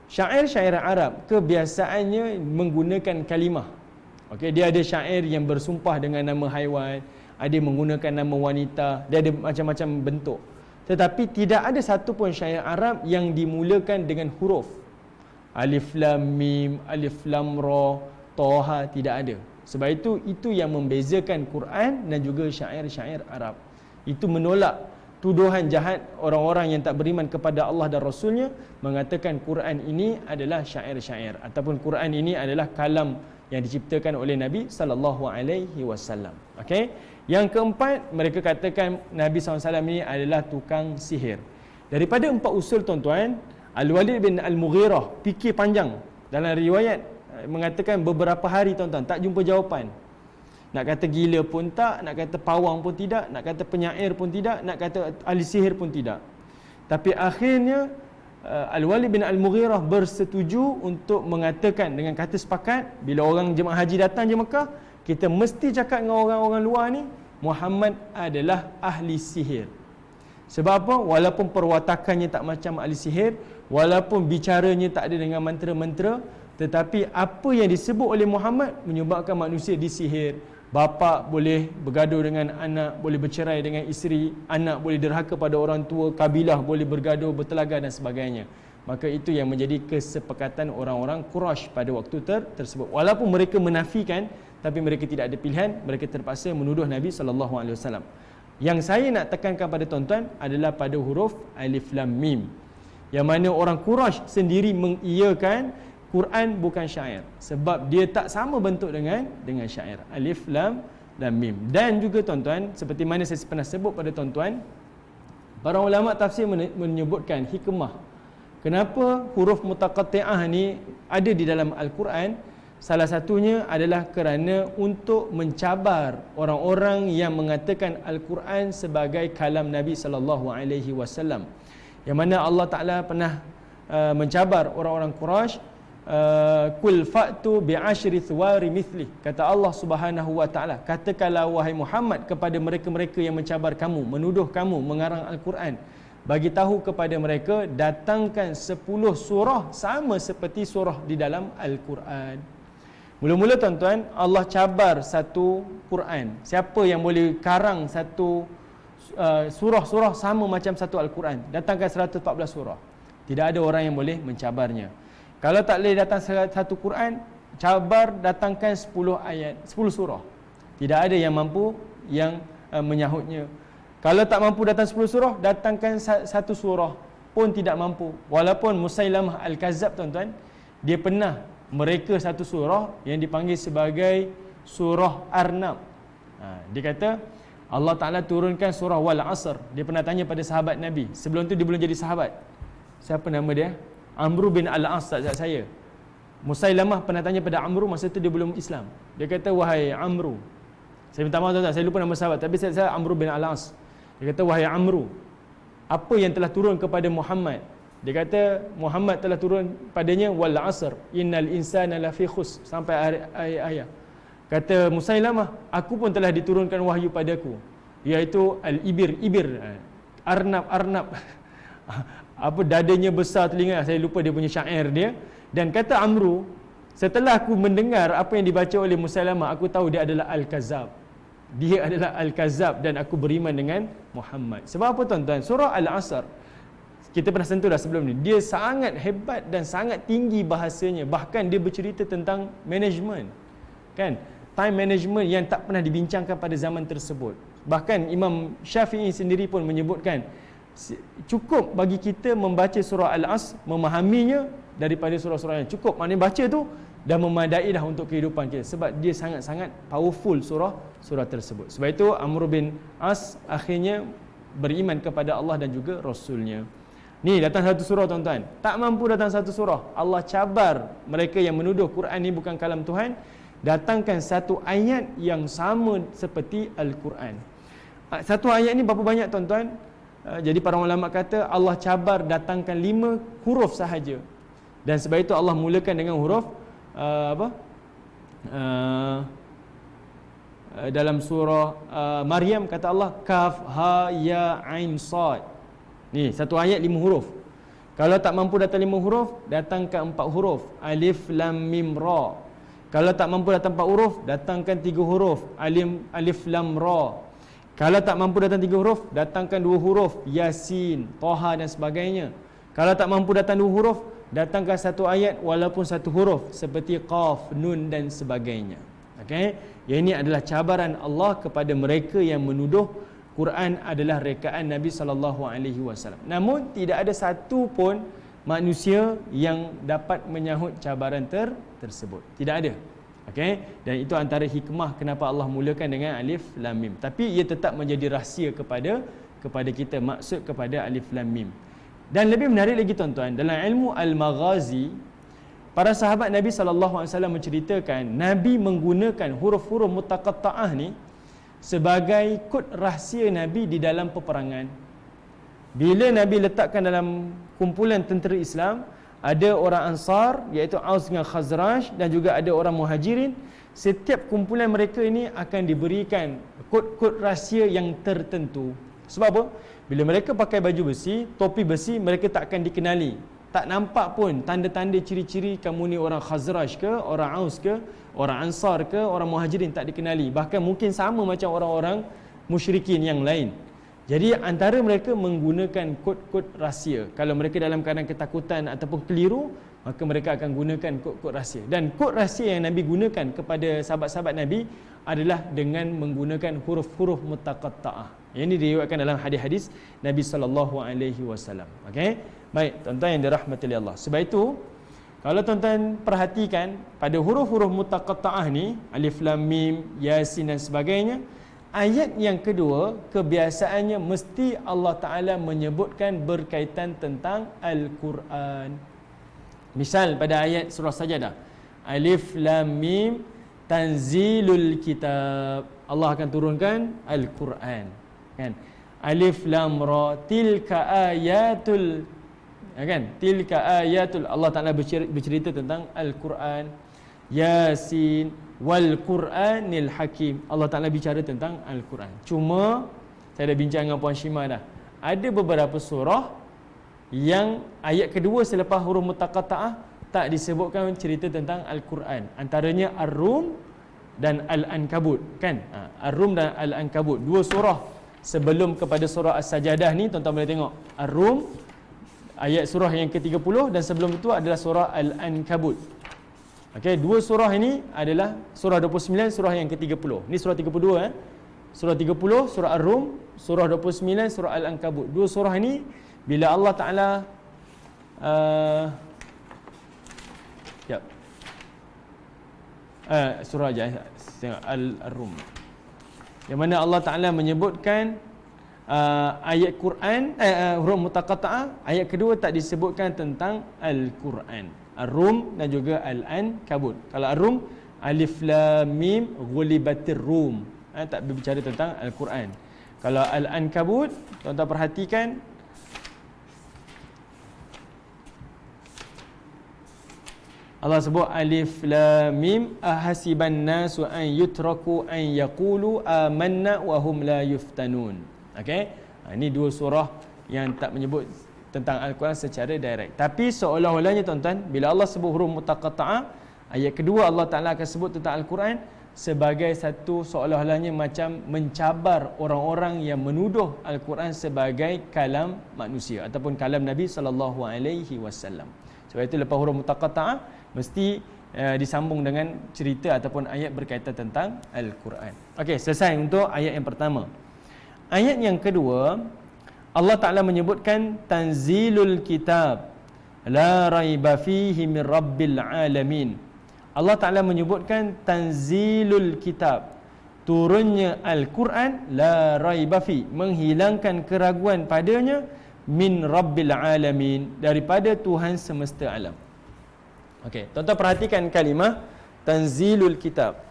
syair-syair Arab kebiasaannya menggunakan kalimah. Okey, dia ada syair yang bersumpah dengan nama haiwan, ada menggunakan nama wanita, dia ada macam-macam bentuk. Tetapi tidak ada satu pun syair Arab yang dimulakan dengan huruf alif lam mim, alif lam ra, taha, tidak ada. Sebab itu yang membezakan Quran dan juga syair-syair Arab. Itu menolak tuduhan jahat orang-orang yang tak beriman kepada Allah dan Rasulnya, mengatakan Quran ini adalah syair-syair ataupun Quran ini adalah kalam yang diciptakan oleh Nabi sallallahu alaihi wasallam. Okey. Yang keempat, mereka katakan Nabi SAW ini adalah tukang sihir. Daripada 4 usul tuan-tuan, Al-Walid bin Al-Mughirah fikir panjang dalam riwayat, mengatakan beberapa hari tuan-tuan tak jumpa jawapan. Nak kata gila pun tak, nak kata pawang pun tidak, nak kata penyair pun tidak, nak kata ahli sihir pun tidak. Tapi akhirnya Al-Walid bin Al-Mughirah bersetuju untuk mengatakan dengan kata sepakat, bila orang jemaah haji datang je Mekah, kita mesti cakap dengan orang-orang luar ni, Muhammad adalah ahli sihir. Sebab apa? Walaupun perwatakannya tak macam ahli sihir, walaupun bicaranya tak ada dengan mantra-mantra, tetapi apa yang disebut oleh Muhammad menyebabkan manusia disihir. Bapa boleh bergaduh dengan anak, boleh bercerai dengan isteri, anak boleh derhaka pada orang tua, kabilah boleh bergaduh, bertelaga dan sebagainya. Maka itu yang menjadi kesepakatan orang-orang Quraisy pada waktu tersebut. Walaupun mereka menafikan, tapi mereka tidak ada pilihan, mereka terpaksa menuduh Nabi SAW. Yang saya nak tekankan pada tuan-tuan adalah pada huruf Alif Lam Mim, yang mana orang Quraisy sendiri mengiyakan Quran bukan syair, sebab dia tak sama bentuk dengan syair. Alif Lam Mim. Dan juga tuan-tuan, seperti mana saya pernah sebut pada tuan-tuan, para ulama tafsir menyebutkan hikmah kenapa huruf mutaqatti'ah ni ada di dalam Al-Quran. Salah satunya adalah kerana untuk mencabar orang-orang yang mengatakan Al-Quran sebagai kalam Nabi SAW. Yang mana Allah Ta'ala pernah mencabar orang-orang Quraisy, kul fa'tu bi'ashri thwari mithli, kata Allah Subhanahu wa taala, katakanlah wahai Muhammad kepada mereka-mereka yang mencabar kamu, menuduh kamu mengarang Al-Quran, bagi tahu kepada mereka, datangkan 10 surah sama seperti surah di dalam Al-Quran. Mula-mula tuan-tuan, Allah cabar satu Quran. Siapa yang boleh karang satu surah-surah sama macam satu Al-Quran? Datangkan 114 surah. Tidak ada orang yang boleh mencabarnya. Kalau tak boleh datang satu Quran, cabar datangkan 10 ayat, 10 surah. Tidak ada yang mampu yang menyahutnya. Kalau tak mampu datang 10 surah, datangkan satu surah pun tidak mampu. Walaupun Musailamah Al-Kazzab tuan-tuan, dia pernah mereka satu surah yang dipanggil sebagai surah Arnab. Dia kata Allah Ta'ala turunkan surah Wal Asr. Dia pernah tanya pada sahabat Nabi, sebelum tu dia belum jadi sahabat. Siapa nama dia? Amru bin Al-As, sahabat saya. Musailamah pernah tanya pada Amru, masa tu dia belum Islam. Dia kata, wahai Amru, saya minta maaf tuan-tuan, saya lupa nama sahabat, tapi saya Amru bin Al-As. Dia kata, wahai Amru, apa yang telah turun kepada Muhammad? Dia kata, Muhammad telah turun padanya Wal Asr, innal insana lafi khus, sampai ayat. Kata Musailamah, aku pun telah diturunkan wahyu padaku, iaitu Al-Ibir, Arnab, apa dadanya besar telinga, saya lupa dia punya syair dia. Dan kata Amru, setelah aku mendengar apa yang dibaca oleh Musailamah, aku tahu dia adalah Al-Kazzab. Dia adalah Al-Kazzab dan aku beriman dengan Muhammad. Sebab apa tuan-tuan? Surah Al-Asr, kita pernah sentuh dah sebelum ni, dia sangat hebat dan sangat tinggi bahasanya. Bahkan dia bercerita tentang management, kan? Time management yang tak pernah dibincangkan pada zaman tersebut. Bahkan Imam Syafi'i sendiri pun menyebutkan, cukup bagi kita membaca surah Al-Asr, memahaminya daripada surah-surah yang cukup. Maknanya baca tu dah memadai dah untuk kehidupan kita, sebab dia sangat-sangat powerful surah tersebut. Sebab itu Amr bin As akhirnya beriman kepada Allah dan juga Rasulnya. Ni datang satu surah tuan-tuan, tak mampu datang satu surah, Allah cabar mereka yang menuduh Quran ni bukan kalam Tuhan, datangkan satu ayat yang sama seperti Al-Quran. Satu ayat ni berapa banyak tuan-tuan? Jadi para ulama kata Allah cabar datangkan 5 huruf sahaja. Dan sebab itu Allah mulakan dengan huruf dalam surah Maryam kata Allah kaf ha ya ain sad. Ni satu ayat 5 huruf. Kalau tak mampu datang 5 huruf, datangkan 4 huruf, alif lam mim ra. Kalau tak mampu datang 4 huruf, datangkan 3 huruf, alif lam ra. Kalau tak mampu datang 3 huruf, datangkan 2 huruf, Yasin, Toha dan sebagainya. Kalau tak mampu datang 2 huruf, datangkan satu ayat walaupun 1 huruf, seperti Qaf, Nun dan sebagainya. Okey, yang ini adalah cabaran Allah kepada mereka yang menuduh Quran adalah rekaan Nabi SAW. Namun tidak ada satu pun manusia yang dapat menyahut cabaran tersebut. Tidak ada. Okey, dan itu antara hikmah kenapa Allah mulakan dengan alif lam mim. Tapi ia tetap menjadi rahsia kepada kita, maksud kepada alif lam mim. Dan lebih menarik lagi tuan-tuan, dalam ilmu al-maghazi, para sahabat Nabi SAW menceritakan Nabi menggunakan huruf-huruf mutaqatta'ah ni sebagai kod rahsia Nabi di dalam peperangan. Bila Nabi letakkan dalam kumpulan tentera Islam, ada orang Ansar iaitu Aus dengan Khazraj dan juga ada orang Muhajirin, setiap kumpulan mereka ini akan diberikan kod-kod rahsia yang tertentu. Sebab apa? Bila mereka pakai baju besi, topi besi, mereka tak akan dikenali. Tak nampak pun tanda-tanda ciri-ciri kamu ni orang Khazraj ke, orang Aus ke, orang Ansar ke, orang Muhajirin, tak dikenali. Bahkan mungkin sama macam orang-orang musyrikin yang lain. Jadi antara mereka menggunakan kod-kod rahsia. Kalau mereka dalam keadaan ketakutan ataupun keliru, maka mereka akan gunakan kod-kod rahsia. Dan kod rahsia yang Nabi gunakan kepada sahabat-sahabat Nabi adalah dengan menggunakan huruf-huruf mutaqatta'ah. Yang ini diriwayatkan dalam hadis-hadis Nabi SAW. Okey? Baik, tuan-tuan yang dirahmati oleh Allah. Sebab itu, kalau tuan-tuan perhatikan pada huruf-huruf mutaqatta'ah ni, alif lam mim, yasin dan sebagainya, ayat yang kedua kebiasaannya mesti Allah Ta'ala menyebutkan berkaitan tentang Al-Quran. Misal pada ayat surah Sajadah, alif lam mim tanzilul kitab, Allah akan turunkan Al-Quran, kan? Alif lam ra tilka ayatul, kan? Tilka ayatul, Allah Ta'ala bercerita tentang Al-Quran. Yasin wal Quranil Hakim, Allah Ta'ala bicara tentang Al-Quran. Cuma saya dah bincang dengan Puan Shima dah, ada beberapa surah yang ayat kedua selepas huruf mutaqatta'ah tak disebutkan cerita tentang Al-Quran. Antaranya Ar-Rum dan Al-Ankabut, kan? Ar-Rum dan Al-Ankabut, dua surah sebelum kepada surah As-Sajadah ni. Tuan-tuan boleh tengok Ar-Rum ayat surah yang ke-30 dan sebelum itu adalah surah Al-Ankabut. Okey, dua surah ini adalah surah 29, surah yang ke-30. Ni surah 32 Surah 30 surah Ar-Rum, surah 29 surah Al-Ankabut. Dua surah ini bila Allah Taala surah aja tengok Al-Rum. Yang mana Allah Taala menyebutkan ayat Quran huruf mutaqatta'ah, ayat kedua tak disebutkan tentang Al-Quran. Ar-Rum dan juga Al-Ankabut. Kalau Ar-Rum alif lam mim ghulibatir rum, tak berbicara tentang Al-Quran. Kalau Al-Ankabut, tuan-tuan perhatikan Allah sebut alif lam mim ahasiban nasu an yutraku an yaqulu amanna wa hum la yuftanun. Okey, ini dua surah yang tak menyebut tentang Al-Quran secara direct. Tapi seolah-olahnya tuan-tuan, bila Allah sebut huruf mutaqatta'ah, ayat kedua Allah Ta'ala akan sebut tentang Al-Quran sebagai satu seolah-olahnya macam mencabar orang-orang yang menuduh Al-Quran sebagai kalam manusia ataupun kalam Nabi SAW. Sebab itu lepas huruf mutaqatta'ah mesti disambung dengan cerita ataupun ayat berkaitan tentang Al-Quran. Okey, selesai untuk ayat yang pertama. Ayat yang kedua, Allah Ta'ala menyebutkan tanzilul kitab la raiba fihi min rabbil alamin. Allah Ta'ala menyebutkan tanzilul kitab, turunnya Al-Quran, la raiba fi, menghilangkan keraguan padanya, min rabbil alamin, daripada Tuhan semesta alam. Okey, tuan-tuan perhatikan kalimah tanzilul kitab.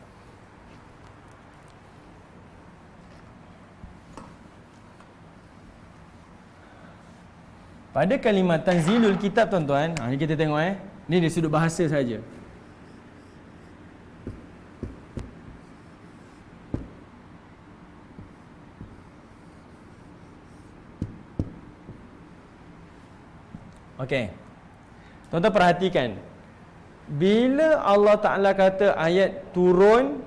Pada kalimah tanzilul kitab tuan-tuan, ni kita tengok ni dari sudut bahasa saja. Okey. Tuan-tuan perhatikan. Bila Allah Ta'ala kata ayat turun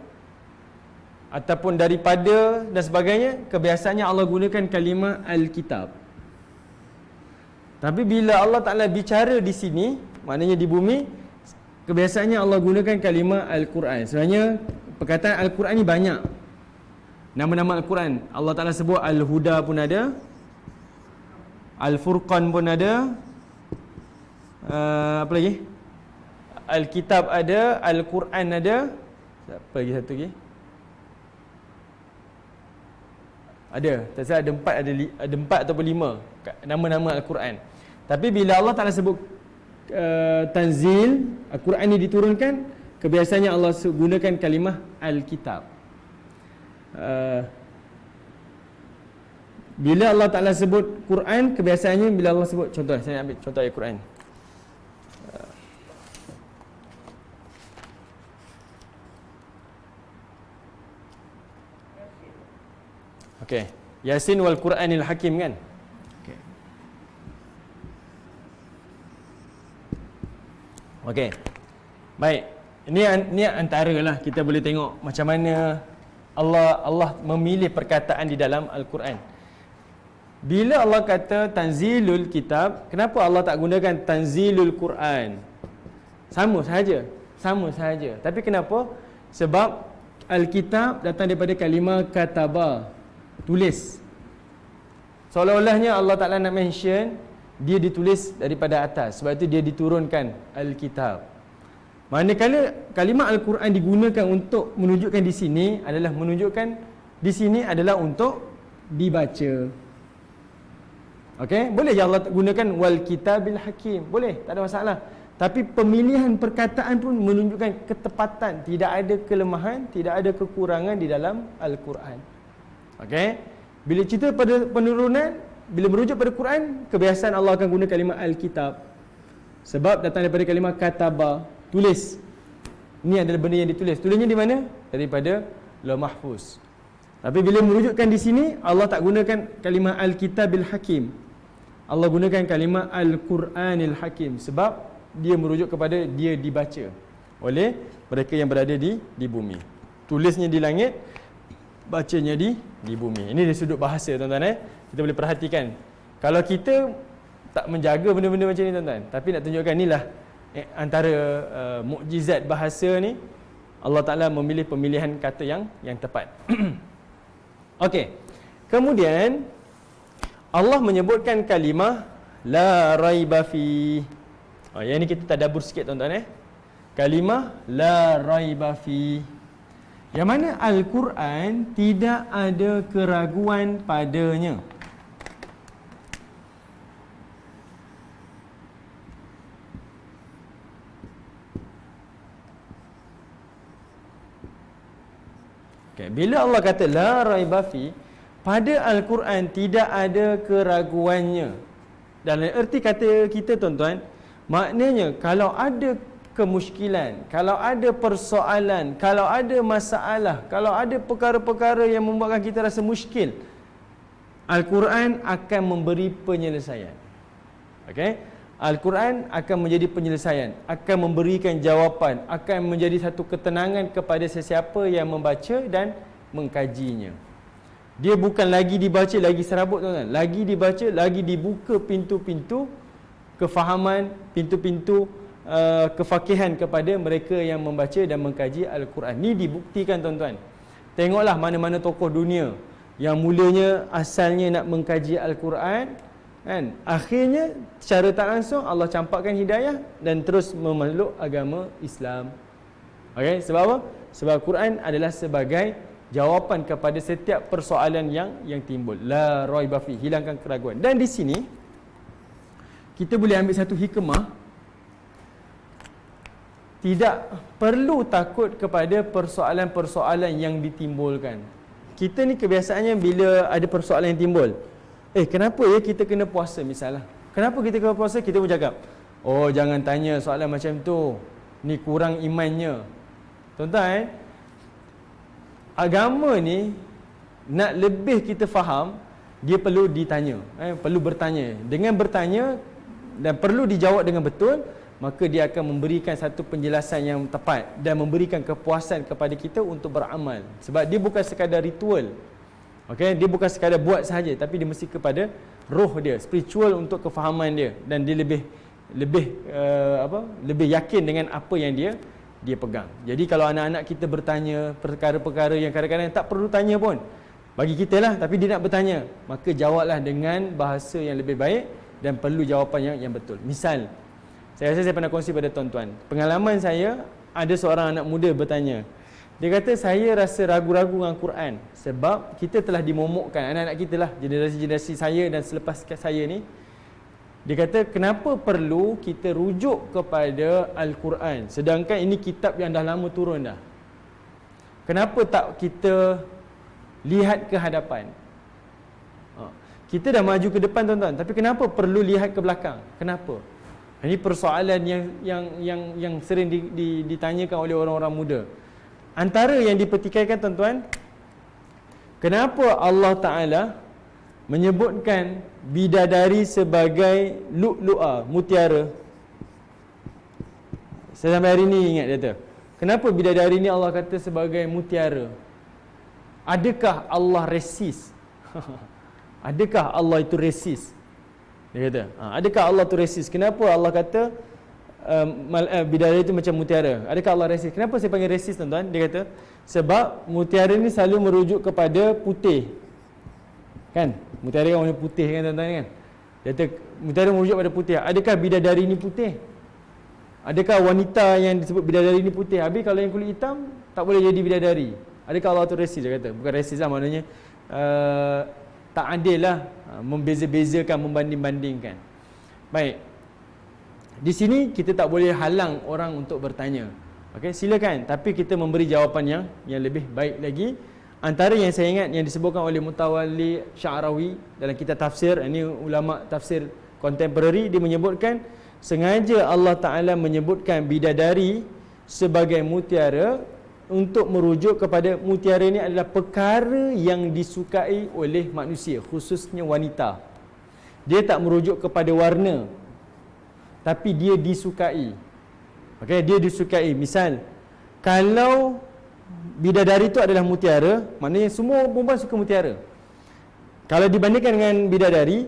ataupun daripada dan sebagainya, kebiasaannya Allah gunakan kalimah al-kitab. Tapi bila Allah Ta'ala bicara di sini, maknanya di bumi, kebiasaannya Allah gunakan kalimah Al-Quran. Sebenarnya perkataan Al-Quran ni banyak. Nama-nama Al-Quran, Allah Ta'ala sebut Al-Huda pun ada, Al-Furqan pun ada, apa lagi? Al-Kitab ada, Al-Quran ada. Apa lagi satu lagi? Ada, tak salah ada empat ataupun 5 nama-nama Al-Quran. Tapi bila Allah Ta'ala sebut tanzil, Al-Quran ini diturunkan, kebiasaannya Allah gunakan kalimah Al-Kitab. Bila Allah Ta'ala sebut Quran, kebiasaannya bila Allah sebut, contoh, saya ambil contoh ayat Quran. Okey, Yasin wal Quranil Hakim kan? Okey. Okey. Baik. Ini antara lah kita boleh tengok macam mana Allah memilih perkataan di dalam Al-Quran. Bila Allah kata tanzilul kitab, kenapa Allah tak gunakan tanzilul Quran? Sama sahaja. Tapi kenapa? Sebab Al-Kitab datang daripada kalimah kataba, tulis. Seolah-olahnya Allah Ta'ala nak mention dia ditulis daripada atas. Sebab itu dia diturunkan Al-Kitab. Manakala kalimah Al-Quran digunakan untuk menunjukkan di sini adalah menunjukkan di sini adalah untuk dibaca. Okey, boleh je Allah gunakan wal kitabil hakim, boleh, tak ada masalah. Tapi pemilihan perkataan pun menunjukkan ketepatan, tidak ada kelemahan, tidak ada kekurangan di dalam Al-Quran. Okey, bila cerita pada penurunan, bila merujuk pada Quran, kebiasaan Allah akan guna kalimah Al-Kitab. Sebab datang daripada kalimah kataba, tulis. Ini adalah benda yang ditulis. Tulisnya di mana? Daripada Lauh Mahfuz. Tapi bila merujukkan di sini, Allah tak gunakan kalimah Al-Kitabil Hakim. Allah gunakan kalimah Al-Quranil Hakim. Sebab dia merujuk kepada dia dibaca oleh mereka yang berada di bumi. Tulisnya di langit, bacanya di bumi. Ini dari sudut bahasa, tuan-tuan. Kita boleh perhatikan. Kalau kita tak menjaga benda-benda macam ni, tuan-tuan, tapi nak tunjukkan inilah antara mukjizat bahasa ni, Allah Ta'ala memilih pemilihan kata yang tepat. Okey. Kemudian Allah menyebutkan kalimah la raiba fi. Yang ni kita tadabbur sikit, tuan-tuan. Kalimah la raiba fi, yang mana Al-Quran tidak ada keraguan padanya. Okay. Bila Allah kata la raiba fi, pada Al-Quran tidak ada keraguannya. Dalam erti kata kita, tuan-tuan, maknanya kalau ada kemusykilan, kalau ada persoalan, kalau ada masalah, kalau ada perkara-perkara yang membuatkan kita rasa muskil, Al-Quran akan memberi penyelesaian. Okey? Al-Quran akan menjadi penyelesaian, akan memberikan jawapan, akan menjadi satu ketenangan kepada sesiapa yang membaca dan mengkajinya. Dia bukan lagi dibaca, lagi serabut, tuan-tuan. Lagi dibaca, lagi dibuka pintu-pintu kefahaman, pintu-pintu kefakihan kepada mereka yang membaca dan mengkaji Al-Quran. Ini dibuktikan, tuan-tuan. Tengoklah mana-mana tokoh dunia yang mulanya asalnya nak mengkaji Al-Quran, kan, akhirnya secara tak langsung Allah campakkan hidayah dan terus memeluk agama Islam. Okey, sebab apa? Sebab Quran adalah sebagai jawapan kepada setiap persoalan yang timbul. La raiba fi, hilangkan keraguan. Dan di sini kita boleh ambil satu hikmah. Tidak perlu takut kepada persoalan-persoalan yang ditimbulkan. Kita ni kebiasaannya bila ada persoalan yang timbul, kenapa ya kita kena puasa misalnya? Kenapa kita kena puasa? Kita pun cakap, oh jangan tanya soalan macam tu, ni kurang imannya. Tuan-tuan, agama ni nak lebih kita faham, dia perlu ditanya, perlu bertanya. Dengan bertanya dan perlu dijawab dengan betul, maka dia akan memberikan satu penjelasan yang tepat dan memberikan kepuasan kepada kita untuk beramal. Sebab dia bukan sekadar ritual. Okey, dia bukan sekadar buat sahaja, tapi dia mesti kepada roh dia, spiritual untuk kefahaman dia, dan dia lebih yakin dengan apa yang dia pegang. Jadi kalau anak-anak kita bertanya perkara-perkara yang kadang-kadang tak perlu tanya pun, bagi kita lah, tapi dia nak bertanya, maka jawablah dengan bahasa yang lebih baik dan perlu jawapan yang betul. Misal, saya rasa saya pernah kongsi pada tuan-tuan, pengalaman saya, ada seorang anak muda bertanya, dia kata, saya rasa ragu-ragu dengan Quran sebab kita telah dimomokkan, anak-anak kita lah, generasi-generasi saya dan selepas saya ni, dia kata, kenapa perlu kita rujuk kepada Al-Quran sedangkan ini kitab yang dah lama turun dah? Kenapa tak kita lihat ke hadapan? Kita dah maju ke depan tuan-tuan, tapi kenapa perlu lihat ke belakang? Kenapa? Ini persoalan yang sering ditanyakan oleh orang-orang muda. Antara yang dipertikaikan tuan-tuan, kenapa Allah Ta'ala menyebutkan bidadari sebagai lu'lu'a, mutiara? Saya sampai hari ni ingat dia kata, kenapa bidadari ni Allah kata sebagai mutiara? Adakah Allah resist? Adakah Allah itu resist? Dia kata, adakah Allah itu resist? Kenapa Allah kata bidadari itu macam mutiara? Adakah Allah resist? Kenapa saya panggil resist tuan-tuan? Dia kata, sebab mutiara ni selalu merujuk kepada putih. Kan? Mutiara kan warna putih kan tuan-tuan kan? Dia kata, mutiara merujuk pada putih. Adakah bidadari ni putih? Adakah wanita yang disebut bidadari ni putih? Habis kalau yang kulit hitam, tak boleh jadi bidadari. Adakah Allah tu resist? Dia kata, bukan resist lah, maknanya tak adil lah, membeza-bezakan, membanding-bandingkan. Baik, di sini kita tak boleh halang orang untuk bertanya. Okey, silakan, tapi kita memberi jawapan yang lebih baik lagi. Antara yang saya ingat yang disebutkan oleh Mutawalli Sya'rawi dalam kitab tafsir, ini ulama tafsir kontemporari, dia menyebutkan sengaja Allah Ta'ala menyebutkan bidadari sebagai mutiara untuk merujuk kepada mutiara ini adalah perkara yang disukai oleh manusia, khususnya wanita. Dia tak merujuk kepada warna, tapi dia disukai. Okey, dia disukai. Misal, kalau bidadari itu adalah mutiara, maknanya semua perempuan suka mutiara. Kalau dibandingkan dengan bidadari,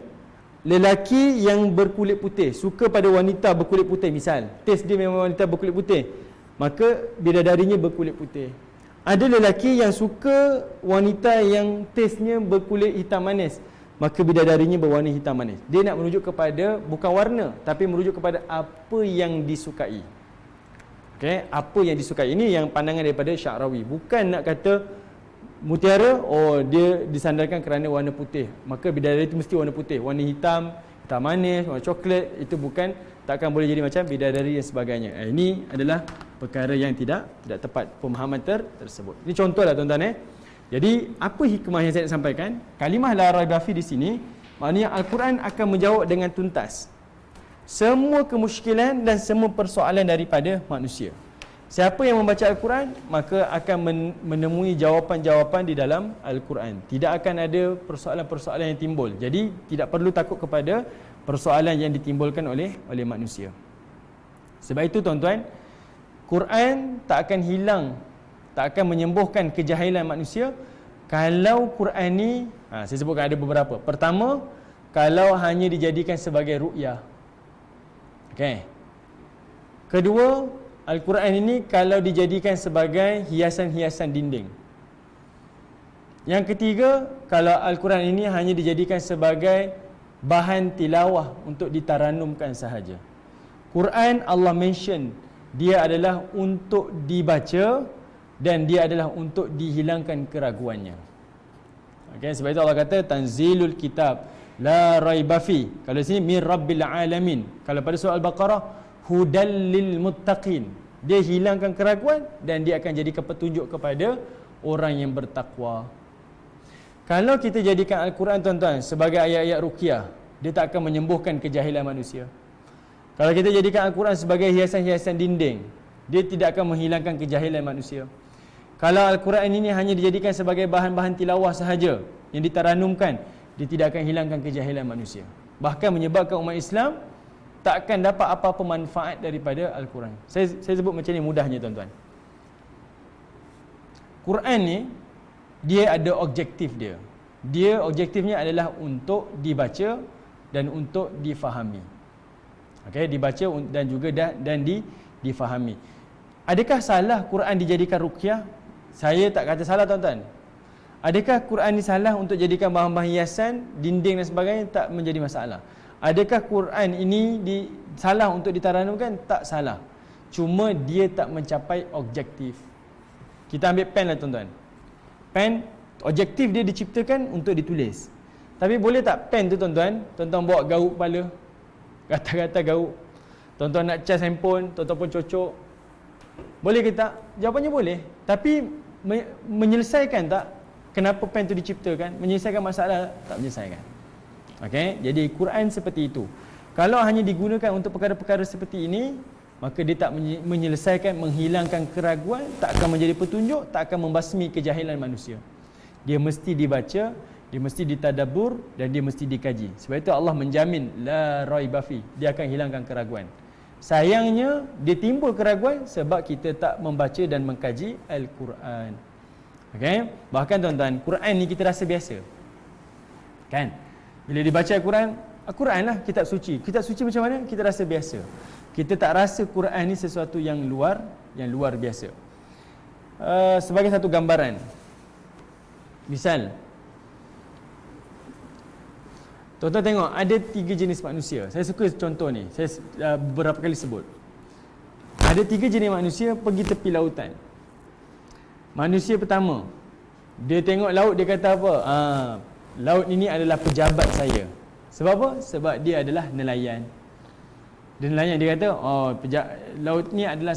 lelaki yang berkulit putih suka pada wanita berkulit putih, misal, taste dia memang wanita berkulit putih, maka bidadarinya berkulit putih. Ada lelaki yang suka wanita yang taste-nya berkulit hitam manis, maka bidadarinya berwarna hitam manis. Dia nak merujuk kepada bukan warna, tapi merujuk kepada apa yang disukai. Okey, apa yang disukai. Ini yang pandangan daripada Sya'rawi. Bukan nak kata mutiara, oh dia disandarkan kerana warna putih, maka bidadari itu mesti warna putih. Warna hitam, hitam manis, warna coklat, itu bukan, takkan boleh jadi macam bidadari dan sebagainya. Ini adalah perkara yang tidak tepat pemahaman tersebut. Ini contohlah tuan-tuan. Jadi apa hikmah yang saya nak sampaikan? Kalimah la raiba fi di sini maknanya Al-Quran akan menjawab dengan tuntas semua kemusykilan dan semua persoalan daripada manusia. Siapa yang membaca Al-Quran, maka akan menemui jawapan-jawapan di dalam Al-Quran. Tidak akan ada persoalan-persoalan yang timbul. Jadi tidak perlu takut kepada persoalan yang ditimbulkan oleh manusia. Sebab itu tuan-tuan, Quran tak akan hilang, tak akan menyembuhkan kejahilan manusia kalau Quran ni, saya sebutkan ada beberapa. Pertama, kalau hanya dijadikan sebagai ru'yah. Okey. Kedua, Al-Quran ini kalau dijadikan sebagai hiasan-hiasan dinding. Yang ketiga, kalau Al-Quran ini hanya dijadikan sebagai bahan tilawah untuk ditaranumkan sahaja. Quran Allah mention dia adalah untuk dibaca dan dia adalah untuk dihilangkan keraguannya. Okay, sebab itu Allah kata tanzilul kitab la raiba fi. Kalau sini min rabbil alamin. Kalau pada surah Al-Baqarah hudal lil muttaqin. Dia hilangkan keraguan dan dia akan jadikan petunjuk kepada orang yang bertakwa. Kalau kita jadikan Al-Quran tuan-tuan sebagai ayat-ayat ruqyah, dia tak akan menyembuhkan kejahilan manusia. Kalau kita jadikan Al-Quran sebagai hiasan-hiasan dinding, dia tidak akan menghilangkan kejahilan manusia. Kalau Al-Quran ini hanya dijadikan sebagai bahan-bahan tilawah sahaja yang ditaranumkan, dia tidak akan hilangkan kejahilan manusia. Bahkan menyebabkan umat Islam tak akan dapat apa-apa manfaat daripada Al-Quran. Saya sebut macam ni mudahnya tuan-tuan. Quran ni dia ada objektif dia. Dia objektifnya adalah untuk dibaca dan untuk difahami. Okey, dibaca dan juga difahami. Adakah salah Quran dijadikan ruqyah? Saya tak kata salah tuan-tuan. Adakah Quran ni salah untuk jadikan bahan-bahan hiasan, dinding dan sebagainya? Tak menjadi masalah. Adakah Quran ini salah untuk ditaranumkan? Tak salah. Cuma dia tak mencapai objektif. Kita ambil pen lah tuan-tuan. Pen, objektif dia diciptakan untuk ditulis. Tapi boleh tak pen tu tuan-tuan bawa garuk kepala, gatal-gatal garuk. Tuan-tuan nak cas handphone, tuan-tuan pun cocok. Boleh ke tak? Jawapannya boleh. Tapi menyelesaikan tak kenapa pen tu diciptakan? Menyelesaikan masalah? Tak menyelesaikan. Okey, jadi Quran seperti itu. Kalau hanya digunakan untuk perkara-perkara seperti ini, maka dia tak menyelesaikan, menghilangkan keraguan, tak akan menjadi petunjuk, tak akan membasmi kejahilan manusia. Dia mesti dibaca, dia mesti ditadabbur dan dia mesti dikaji. Sebab itu Allah menjamin la raiba fi, dia akan hilangkan keraguan. Sayangnya dia timbul keraguan sebab kita tak membaca dan mengkaji Al-Quran. Okey, bahkan tuan-tuan, Quran ni kita rasa biasa. Kan? Bila dibaca Al-Quran, Al-Quran lah kitab suci. Kitab suci macam mana? Kita rasa biasa. Kita tak rasa Quran ni sesuatu yang luar biasa. Sebagai satu gambaran. Misal, tuan-tuan tengok, ada 3 jenis manusia. Saya suka contoh ni. Saya beberapa kali sebut. Ada 3 jenis manusia pergi tepi lautan. Manusia pertama, dia tengok laut, dia kata apa? Laut ini adalah pejabat saya. Sebab apa? Sebab dia adalah nelayan. Dan nelayan, dia kata, laut ni adalah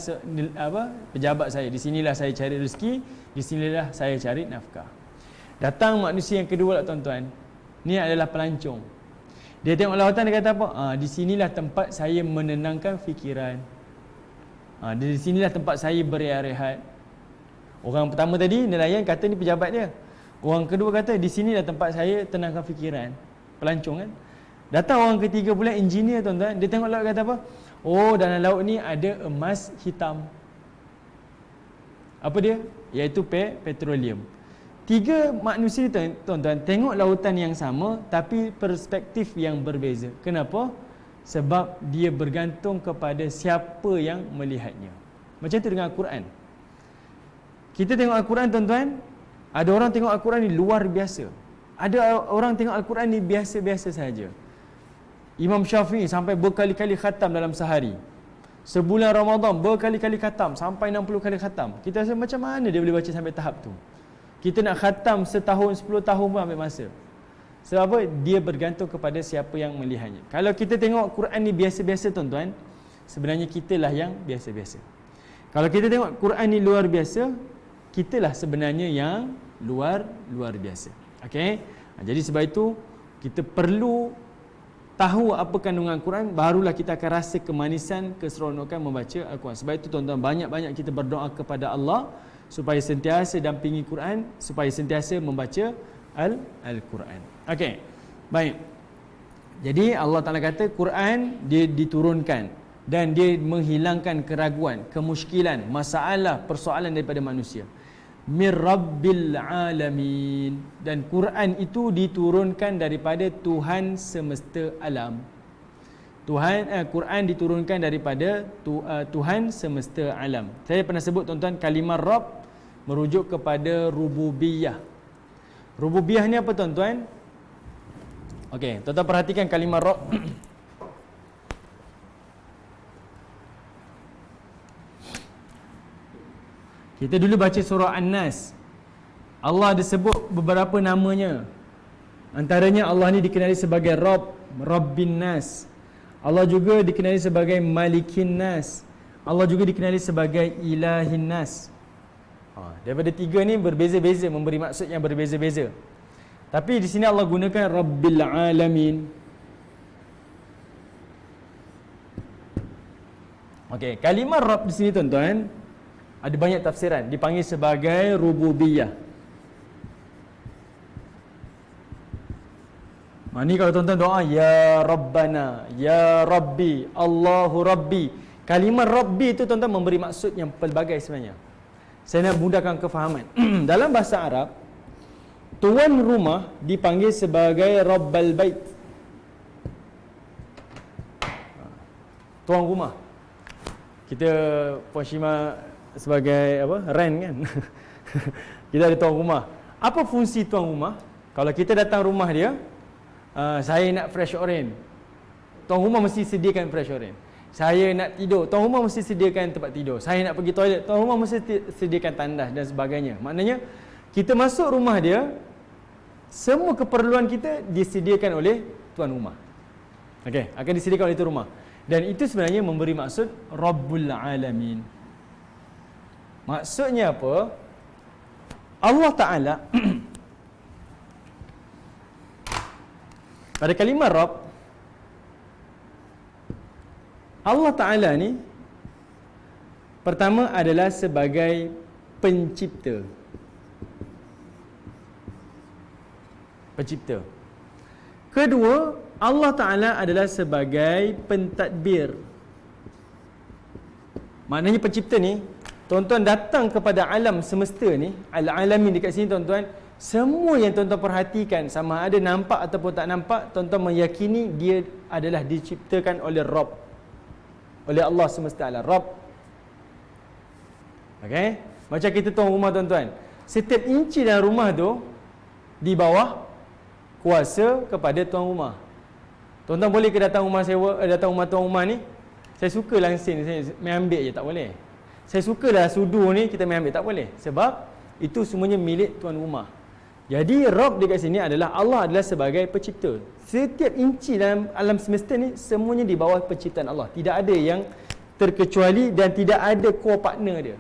pejabat saya. Di sinilah saya cari rezeki, di sinilah saya cari nafkah. Datang manusia yang kedua lah tuan-tuan. Ni adalah pelancong. Dia tengok lautan, dia kata apa? Di sinilah tempat saya menenangkan fikiran. Di sinilah tempat saya berehat-rehat. Orang pertama tadi, nelayan, kata ni pejabat dia. Orang kedua kata, di sinilah tempat saya tenangkan fikiran. Pelancong kan? Datang orang ketiga pula, engineer tuan-tuan. Dia tengok laut, kata apa? Dalam laut ni ada emas hitam. Apa dia? Iaitu petroleum. 3 manusia tuan-tuan tengok lautan yang sama tapi perspektif yang berbeza. Kenapa? Sebab dia bergantung kepada siapa yang melihatnya. Macam tu dengan Al-Quran. Kita tengok Al-Quran tuan-tuan, ada orang tengok Al-Quran ni luar biasa. Ada orang tengok Al-Quran ni biasa-biasa saja. Imam Syafi'i sampai berkali-kali khatam dalam sehari. Sebulan Ramadan berkali-kali khatam, sampai 60 kali khatam. Kita rasa macam mana dia boleh baca sampai tahap tu? Kita nak khatam setahun, 10 tahun pun ambil masa. Sebab apa? Dia bergantung kepada siapa yang melihatnya. Kalau kita tengok Quran ni biasa-biasa tuan-tuan, sebenarnya kitalah yang biasa-biasa. Kalau kita tengok Quran ni luar biasa, kitalah sebenarnya yang luar biasa. Okey? Jadi sebab itu kita perlu tahu apa kandungan Quran, barulah kita akan rasa kemanisan, keseronokan membaca Al-Quran. Sebab itu tuan-tuan, banyak-banyak kita berdoa kepada Allah supaya sentiasa dampingi Quran, supaya sentiasa membaca Al-Quran. Okey. Baik. Jadi Allah Taala kata Quran dia diturunkan dan dia menghilangkan keraguan, kemusykilan, masalah, persoalan daripada manusia. Mir Rabbil Alamin. Dan Quran itu diturunkan daripada Tuhan semesta alam. Quran diturunkan daripada Tuhan semesta alam. Saya pernah sebut tuan-tuan, kalimah Rabb merujuk kepada rububiyah. Rububiyah ni apa tuan-tuan? Okey, tuan-tuan perhatikan kalimah Rabb. Kita dulu baca surah An-Nas. Allah ada sebut beberapa namanya. Antaranya Allah ni dikenali sebagai Rabb, Rabbin Nas. Allah juga dikenali sebagai Malikin Nas. Allah juga dikenali sebagai Ilahin Nas. Daripada 3 ni berbeza-beza, memberi maksud yang berbeza-beza. Tapi di sini Allah gunakan Rabbil Alamin. Okey, kalimah Rabb di sini tuan-tuan ada banyak tafsiran, dipanggil sebagai rububiyah. Ni kalau tuan-tuan doa ya Rabbana, ya Rabbi, Allahu Rabbi. Kalimah Rabbi itu tuan-tuan memberi maksud yang pelbagai sebenarnya. Saya nak mudahkan kefahaman. Dalam bahasa Arab, tuan rumah dipanggil sebagai Rabbal Bait. Tuan rumah. Kita Puan Syima sebagai apa? Rent kan. Kita ada tuan rumah. Apa fungsi tuan rumah? Kalau kita datang rumah dia, saya nak fresh orange. Tuan rumah mesti sediakan fresh orange. Saya nak tidur, tuan rumah mesti sediakan tempat tidur. Saya nak pergi toilet, tuan rumah mesti sediakan tandas dan sebagainya. Maknanya kita masuk rumah dia, semua keperluan kita disediakan oleh tuan rumah. Okey, akan disediakan oleh tuan rumah. Dan itu sebenarnya memberi maksud Rabbul Alamin. Maksudnya apa? Allah Ta'ala pada kalimah Rabb, Allah Ta'ala ni pertama adalah sebagai pencipta. Pencipta. Kedua, Allah Ta'ala adalah sebagai pentadbir. Maknanya pencipta ni, tuan-tuan datang kepada alam semesta ni, al-alamin dekat sini tuan-tuan, semua yang tuan-tuan perhatikan, sama ada nampak ataupun tak nampak, tuan-tuan meyakini dia adalah diciptakan oleh Rabb, oleh Allah semesta alam, Rabb. Okey? Macam kita tuan rumah tuan-tuan, setiap inci dalam rumah tu di bawah kuasa kepada tuan rumah. Tuan-tuan boleh ke datang rumah sewa, datang rumah tuan rumah ni, saya suka langsing, saya main ambil je, tak boleh. Saya suka dah sudu ni, kita main ambil, tak boleh. Sebab itu semuanya milik tuan rumah. Jadi Rabb dekat sini adalah Allah adalah sebagai pencipta. Setiap inci dalam alam semesta ni semuanya di bawah penciptaan Allah. Tidak ada yang terkecuali dan tidak ada co-partner dia.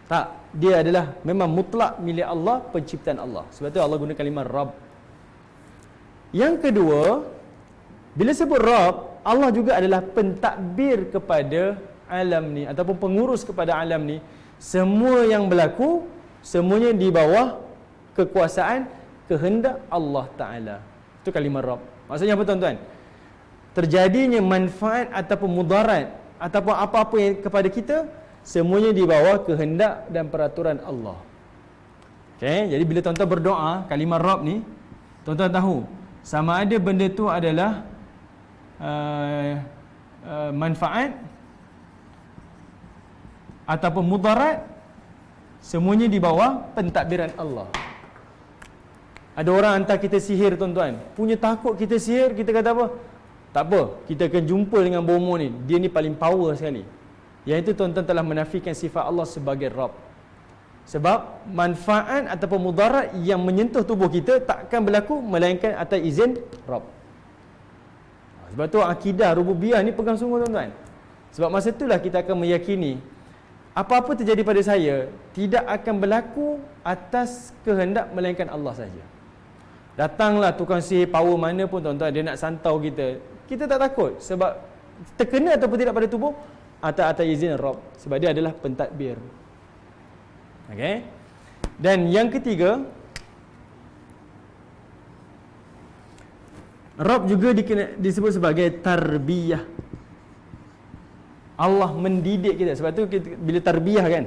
Tak, dia adalah memang mutlak milik Allah, penciptaan Allah. Sebab tu Allah guna kalimah Rabb. Yang kedua, bila sebut Rabb, Allah juga adalah pentadbir kepada alam ni ataupun pengurus kepada alam ni. Semua yang berlaku semuanya di bawah kekuasaan kehendak Allah Ta'ala. Itu kalimah Rabb. Maksudnya apa tuan-tuan? Terjadinya manfaat ataupun mudarat ataupun apa-apa yang kepada kita, semuanya di bawah kehendak dan peraturan Allah. Okay? Jadi bila tuan-tuan berdoa kalimah Rabb ni, tuan-tuan tahu sama ada benda tu adalah manfaat ataupun mudarat, semuanya di bawah pentadbiran Allah. Ada orang hantar kita sihir tuan-tuan, punya takut kita sihir, kita kata apa? Tak apa, kita akan jumpa dengan bomo ni, dia ni paling power sekali. Yang itu tuan-tuan telah menafikan sifat Allah sebagai Rabb. Sebab manfaat ataupun mudarat yang menyentuh tubuh kita takkan berlaku melainkan atas izin Rabb. Sebab tu akidah rububiyah ni pegang sungguh tuan-tuan. Sebab masa itulah kita akan meyakini apa-apa terjadi pada saya tidak akan berlaku atas kehendak melainkan Allah saja. Datanglah tukang sihir power mana pun tuan-tuan, dia nak santau kita, kita tak takut. Sebab terkena ataupun tidak pada tubuh atas izin Rabb. Sebab dia adalah pentadbir. Okey. Dan yang ketiga, Rabb juga disebut sebagai tarbiyah. Allah mendidik kita. Sebab tu kita, bila tarbiyah kan,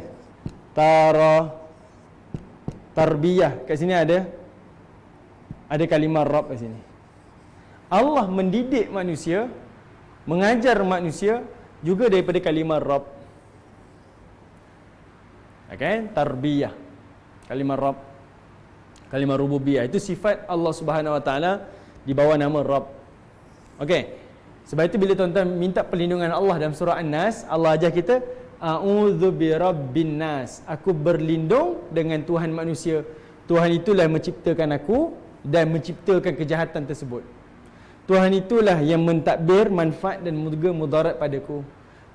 tarbiyah kat sini ada kalimah Rabb kat sini. Allah mendidik manusia, mengajar manusia juga daripada kalimah Rabb. Okay? Tarbiyah, kalimah Rabb, kalimah rububiyah, itu sifat Allah Subhanahu Wa Taala di bawah nama Rabb. Okey. Sebab itu bila tuan-tuan minta perlindungan Allah dalam surah An-Nas, Allah ajar kita a'udzu birabbin nas. Aku berlindung dengan Tuhan manusia. Tuhan itulah yang menciptakan aku dan menciptakan kejahatan tersebut. Tuhan itulah yang mentadbir manfaat dan juga mudarat padaku.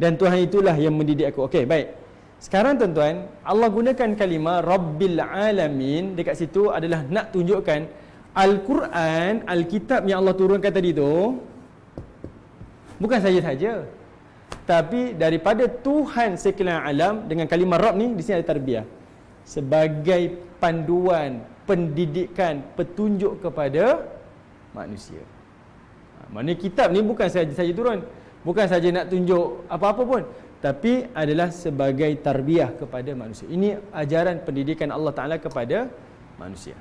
Dan Tuhan itulah yang mendidik aku. Okey, baik. Sekarang tuan-tuan, Allah gunakan kalimah Rabbil Alamin dekat situ adalah nak tunjukkan Al-Quran, Alkitab yang Allah turunkan tadi tu bukan saja-saja, tapi daripada Tuhan sekalian alam. Dengan kalimah Rabb ni di sini ada tarbiyah sebagai panduan, pendidikan, petunjuk kepada manusia. Maknanya kitab ni bukan saja turun, bukan saja nak tunjuk apa-apa pun, tapi adalah sebagai tarbiyah kepada manusia. Ini ajaran pendidikan Allah Ta'ala kepada manusia.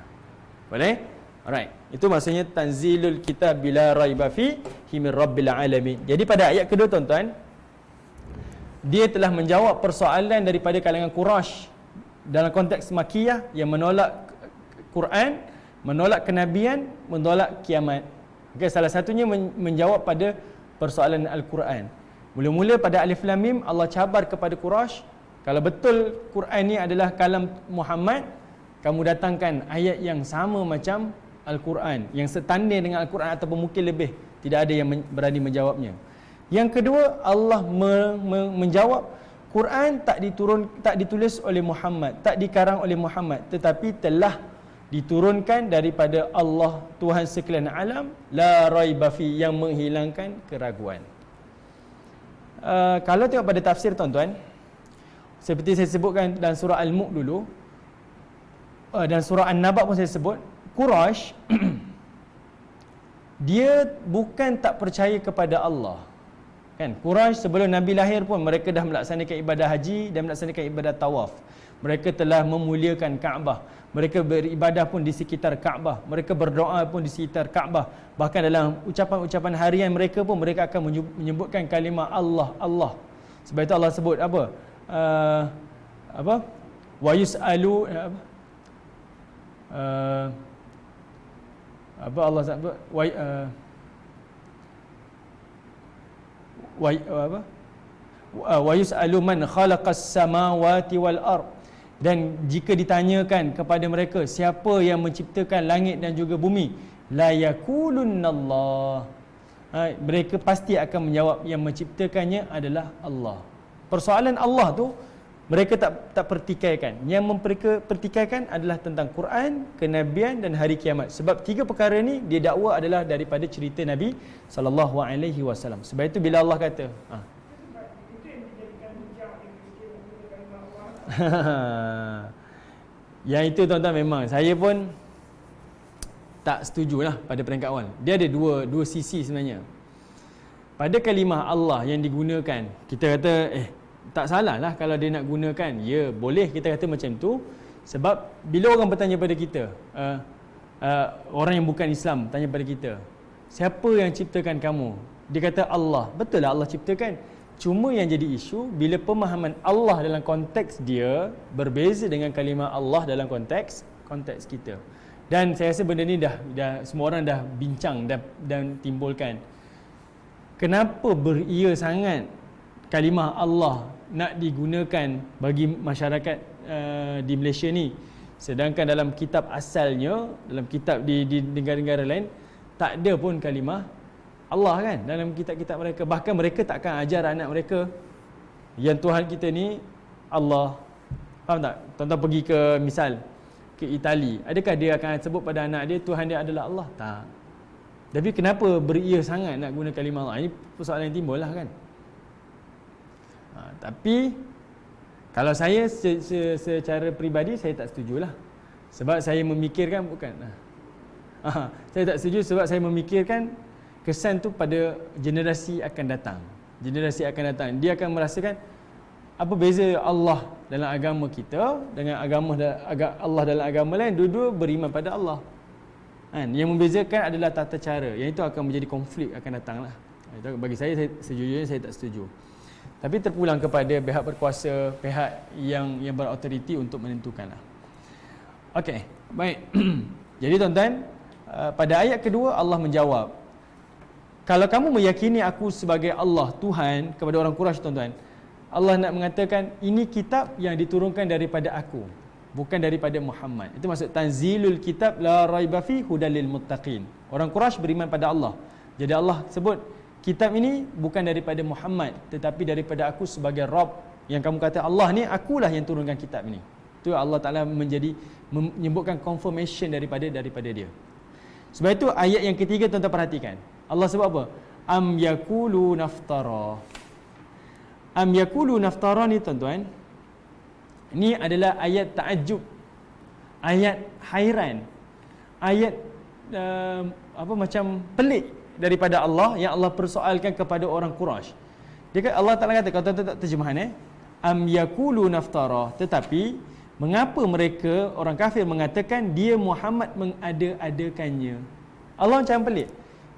Boleh? Alright. Itu maksudnya tanzilul kitab bila raiba fi min rabbil alamin. Jadi pada ayat kedua tuan-tuan, dia telah menjawab persoalan daripada kalangan Quraisy dalam konteks makiyah yang menolak Quran, menolak kenabian, menolak kiamat. Okay, salah satunya menjawab pada persoalan Al-Quran. Mula-mula pada Alif Lam Mim Allah cabar kepada Quraisy, kalau betul Quran ni adalah kalam Muhammad, kamu datangkan ayat yang sama macam Al-Quran, yang setanding dengan Al-Quran ataupun mungkin lebih. Tidak ada yang berani menjawabnya. Yang kedua, Allah menjawab Quran tak ditulis oleh Muhammad, tak dikarang oleh Muhammad, tetapi telah diturunkan daripada Allah Tuhan sekalian alam, la raiba fi, yang menghilangkan keraguan. Kalau tengok pada tafsir tuan-tuan, seperti saya sebutkan dalam surah Al-Mulk dulu, dan surah An-Naba pun saya sebut, Quraisy dia bukan tak percaya kepada Allah. Kan? Quraisy sebelum Nabi lahir pun mereka dah melaksanakan ibadah haji dan melaksanakan ibadah tawaf. Mereka telah memuliakan Kaabah. Mereka beribadah pun di sekitar Kaabah. Mereka berdoa pun di sekitar Kaabah. Bahkan dalam ucapan-ucapan harian mereka pun mereka akan menyebutkan kalimah Allah, Allah. Sebab itu Allah sebut apa? Wa yus'alu apa Allah sebut? Wa yus'alu man khalaqas samawati wal ard. Dan jika ditanyakan kepada mereka siapa yang menciptakan langit dan juga bumi, la yaqulunallah, mereka pasti akan menjawab yang menciptakannya adalah Allah. Persoalan Allah tu mereka tak pertikaikan. Yang mereka pertikaikan adalah tentang Quran, kenabian dan hari kiamat. Sebab tiga perkara ni dia dakwa adalah daripada cerita Nabi SAW. Sebab itu bila Allah kata yang itu tuan-tuan, memang saya pun tak setujulah pada peringkat awal. Dia ada dua sisi sebenarnya. Pada kalimah Allah yang digunakan, kita kata tak salah lah kalau dia nak gunakan. Ya, boleh kita kata macam tu. Sebab bila orang bertanya pada kita, orang yang bukan Islam tanya pada kita, siapa yang ciptakan kamu? Dia kata Allah. Betul lah Allah ciptakan. Cuma yang jadi isu bila pemahaman Allah dalam konteks dia berbeza dengan kalimah Allah dalam konteks kita. Dan saya rasa benda ni dah semua orang dah bincang dan timbulkan. Kenapa beria sangat kalimah Allah nak digunakan bagi masyarakat di Malaysia ni, sedangkan dalam kitab asalnya, dalam kitab di negara-negara lain tak ada pun kalimah Allah kan dalam kitab-kitab mereka. Bahkan mereka takkan ajar anak mereka yang Tuhan kita ni Allah. Faham tak? Tuan-tuan pergi ke misal ke Itali, adakah dia akan sebut pada anak dia Tuhan dia adalah Allah? Tak. Tapi kenapa beria sangat nak guna kalimah Allah? Ini persoalan yang timbul lah kan. Tapi kalau saya secara peribadi saya tak setujulah. Sebab saya memikirkan saya tak setuju sebab saya memikirkan kesan tu pada generasi akan datang. Generasi akan datang, dia akan merasakan apa beza Allah dalam agama kita dengan Allah dalam agama lain. Dua-dua beriman pada Allah. Yang membezakan adalah tata cara. Yang itu akan menjadi konflik akan datang lah. Bagi saya sejujurnya saya tak setuju. Tapi terpulang kepada pihak berkuasa, pihak yang berautoriti untuk menentukanlah. Okey, baik. Jadi tuan-tuan, pada ayat kedua Allah menjawab, kalau kamu meyakini aku sebagai Allah, Tuhan, kepada orang Quraisy tuan-tuan, Allah nak mengatakan ini kitab yang diturunkan daripada aku, bukan daripada Muhammad. Itu maksud tanzilul kitab la raiba fi hudal lil muttaqin. Orang Quraisy beriman pada Allah. Jadi Allah sebut kitab ini bukan daripada Muhammad, tetapi daripada aku sebagai Rabb. Yang kamu kata Allah ni, akulah yang turunkan kitab ini. Itu Allah Ta'ala menyebutkan confirmation daripada dia. Sebab itu ayat yang ketiga tuan-tuan perhatikan. Allah sebut apa? Am yakulu naftara. Am yakulu naftara ni tuan-tuan, ini adalah ayat ta'ajub, ayat hairan, ayat macam pelik daripada Allah yang Allah persoalkan kepada orang Quraisy. Dia kata, Allah Ta'ala kata, kalau tuan-tuan tak terjemahan am yakulu naftara, tetapi mengapa mereka orang kafir mengatakan dia Muhammad mengada-adakannya? Allah macam pelik.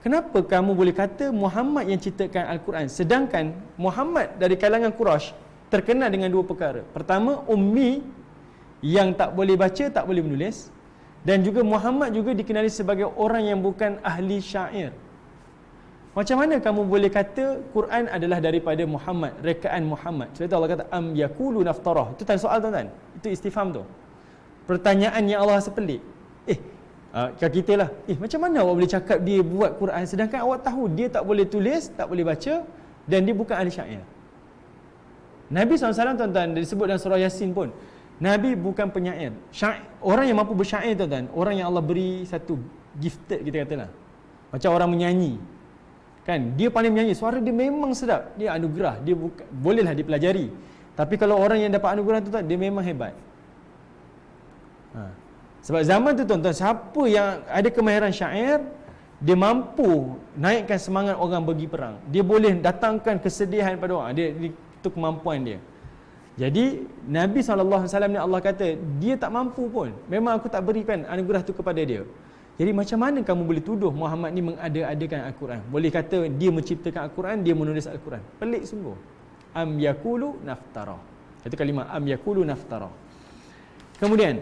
Kenapa kamu boleh kata Muhammad yang ciptakan Al-Quran, sedangkan Muhammad dari kalangan Quraisy terkenal dengan dua perkara. Pertama, ummi, yang tak boleh baca, tak boleh menulis. Dan juga Muhammad juga dikenali sebagai orang yang bukan ahli syair. Macam mana kamu boleh kata Quran adalah daripada Muhammad, rekaan Muhammad? Sebab itu Allah kata am yaqulu naftarah. Itu tanya soal tuan-tuan. Itu istifham tu. Pertanyaan yang Allah rasa pelik. Kat kita lah. Macam mana awak boleh cakap dia buat Quran sedangkan awak tahu dia tak boleh tulis, tak boleh baca dan dia bukan ahli syair. Nabi SAW tuan-tuan disebut dalam surah Yasin pun, Nabi bukan penyair. Orang yang mampu bersyair tuan-tuan, orang yang Allah beri satu gifted, kita katalah. Macam orang menyanyi. Kan, dia pandai menyanyi, suara dia memang sedap. Dia anugerah, dia bolehlah dipelajari. Tapi kalau orang yang dapat anugerah tuan-tuan, dia memang hebat. Sebab zaman tu tuan-tuan, siapa yang ada kemahiran syair, dia mampu naikkan semangat orang pergi perang. Dia boleh datangkan kesedihan pada orang. Itu kemampuan dia. Jadi Nabi SAW ni Allah kata dia tak mampu pun. Memang aku tak berikan anugerah tu kepada dia. Jadi macam mana kamu boleh tuduh Muhammad ni mengada-adakan Al-Quran? Boleh kata dia menciptakan Al-Quran, dia menulis Al-Quran. Pelik sungguh. Am yaqulu naftara. Itu kalimah am yaqulu naftara. Kemudian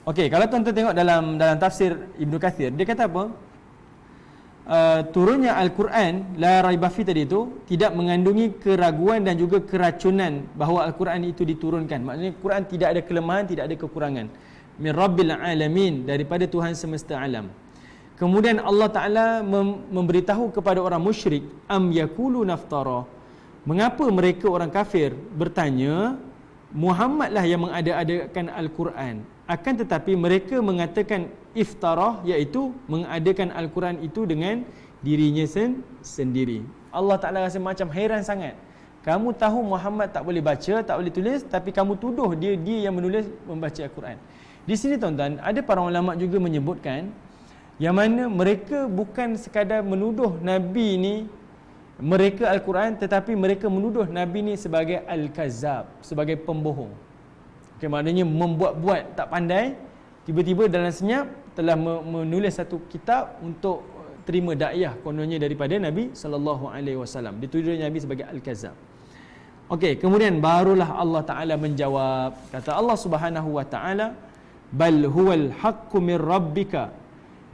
okey, kalau tuan-tuan tengok dalam tafsir Ibnu Kathir, dia kata apa? Turunnya Al-Quran la raiba fi tadi itu tidak mengandungi keraguan dan juga keracunan bahawa Al-Quran itu diturunkan. Maksudnya Quran tidak ada kelemahan, tidak ada kekurangan. Min Rabbil Alamin, daripada Tuhan semesta alam. Kemudian Allah Ta'ala memberitahu kepada orang musyrik, am yaqulu naftara. Mengapa mereka orang kafir bertanya Muhammadlah yang mengada-adakan Al-Quran? Akan tetapi mereka mengatakan iftarah, iaitu mengadakan Al-Quran itu dengan dirinya sendiri. Allah Ta'ala rasa macam heran sangat. Kamu tahu Muhammad tak boleh baca, tak boleh tulis, tapi kamu tuduh dia yang menulis, membaca Al-Quran. Di sini tuan-tuan, ada para ulama juga menyebutkan yang mana mereka bukan sekadar menuduh Nabi ni mereka Al-Quran, tetapi mereka menuduh Nabi ni sebagai Al-Kazab, sebagai pembohong. Okay, maknanya membuat-buat, tak pandai, tiba-tiba dalam senyap telah menulis satu kitab untuk terima dakwah kononnya daripada Nabi SAW. Dituduh Nabi sebagai Al-Kazab. Okey, kemudian barulah Allah Ta'ala menjawab. Kata Allah Subhanahu Wa Ta'ala, bal huwal haqqu min rabbika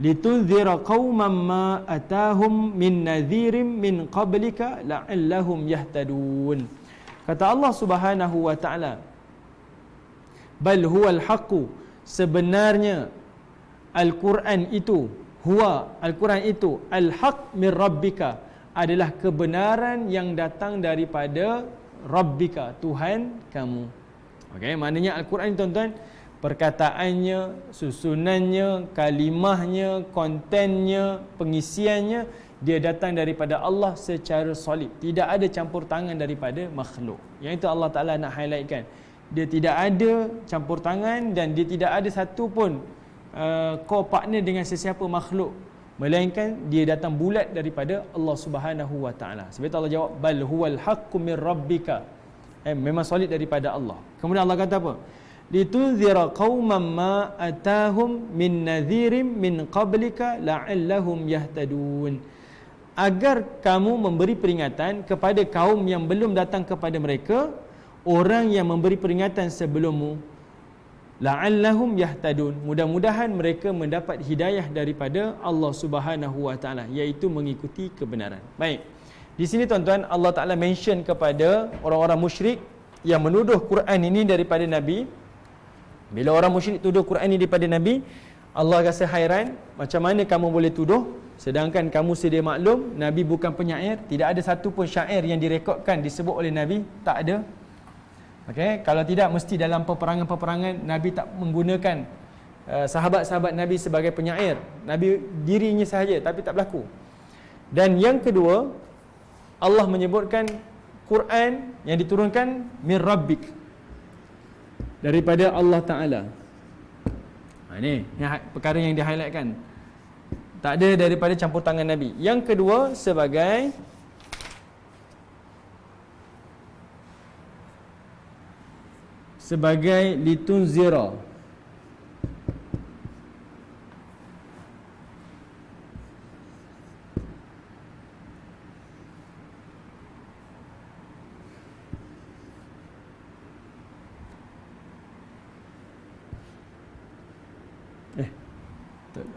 litunzira qauman ma atahum min nadhirin min qablika la'allahum yahtadun. Kata Allah Subhanahu Wa Ta'ala, bal huwal haqqu, sebenarnya Al-Quran itu, huwa, Al-Quran itu, al-haq min rabbika, adalah kebenaran yang datang daripada Rabbika, Tuhan kamu. Okey, maknanya Al-Quran tuan-tuan, perkataannya, susunannya, kalimahnya, kontennya, pengisiannya, dia datang daripada Allah secara solid. Tidak ada campur tangan daripada makhluk. Yang itu Allah Ta'ala nak highlightkan. Dia tidak ada campur tangan dan dia tidak ada satu pun co-partner dengan sesiapa makhluk, melainkan dia datang bulat daripada Allah Subhanahu Wa Ta'ala. Sebab itu Allah jawab bal huwal haqqu min rabbika, memang solid daripada Allah. Kemudian Allah kata apa? Litunzira qauman ma atahum min nadhirin min qablika la'allahum yahtadun, agar kamu memberi peringatan kepada kaum yang belum datang kepada mereka, orang yang memberi peringatan sebelummu, la'allahum yahtadun, mudah-mudahan mereka mendapat hidayah daripada Allah Subhanahu Wa Ta'ala, iaitu mengikuti kebenaran. Baik, di sini tuan-tuan Allah Ta'ala mention kepada orang-orang musyrik yang menuduh Quran ini daripada Nabi. Bila orang musyrik tuduh Quran ini daripada Nabi, Allah rasa hairan, macam mana kamu boleh tuduh sedangkan kamu sedia maklum Nabi bukan penyair, tidak ada satu pun syair yang direkodkan disebut oleh Nabi, tak ada. Okey, kalau tidak mesti dalam peperangan-peperangan Nabi tak menggunakan sahabat-sahabat Nabi sebagai penyair. Nabi dirinya sahaja, tapi tak berlaku. Dan yang kedua, Allah menyebutkan Quran yang diturunkan min rabbik, daripada Allah Ta'ala. Ini perkara yang di-highlightkan. Tak ada daripada campur tangan Nabi. Yang kedua, sebagai litunzira,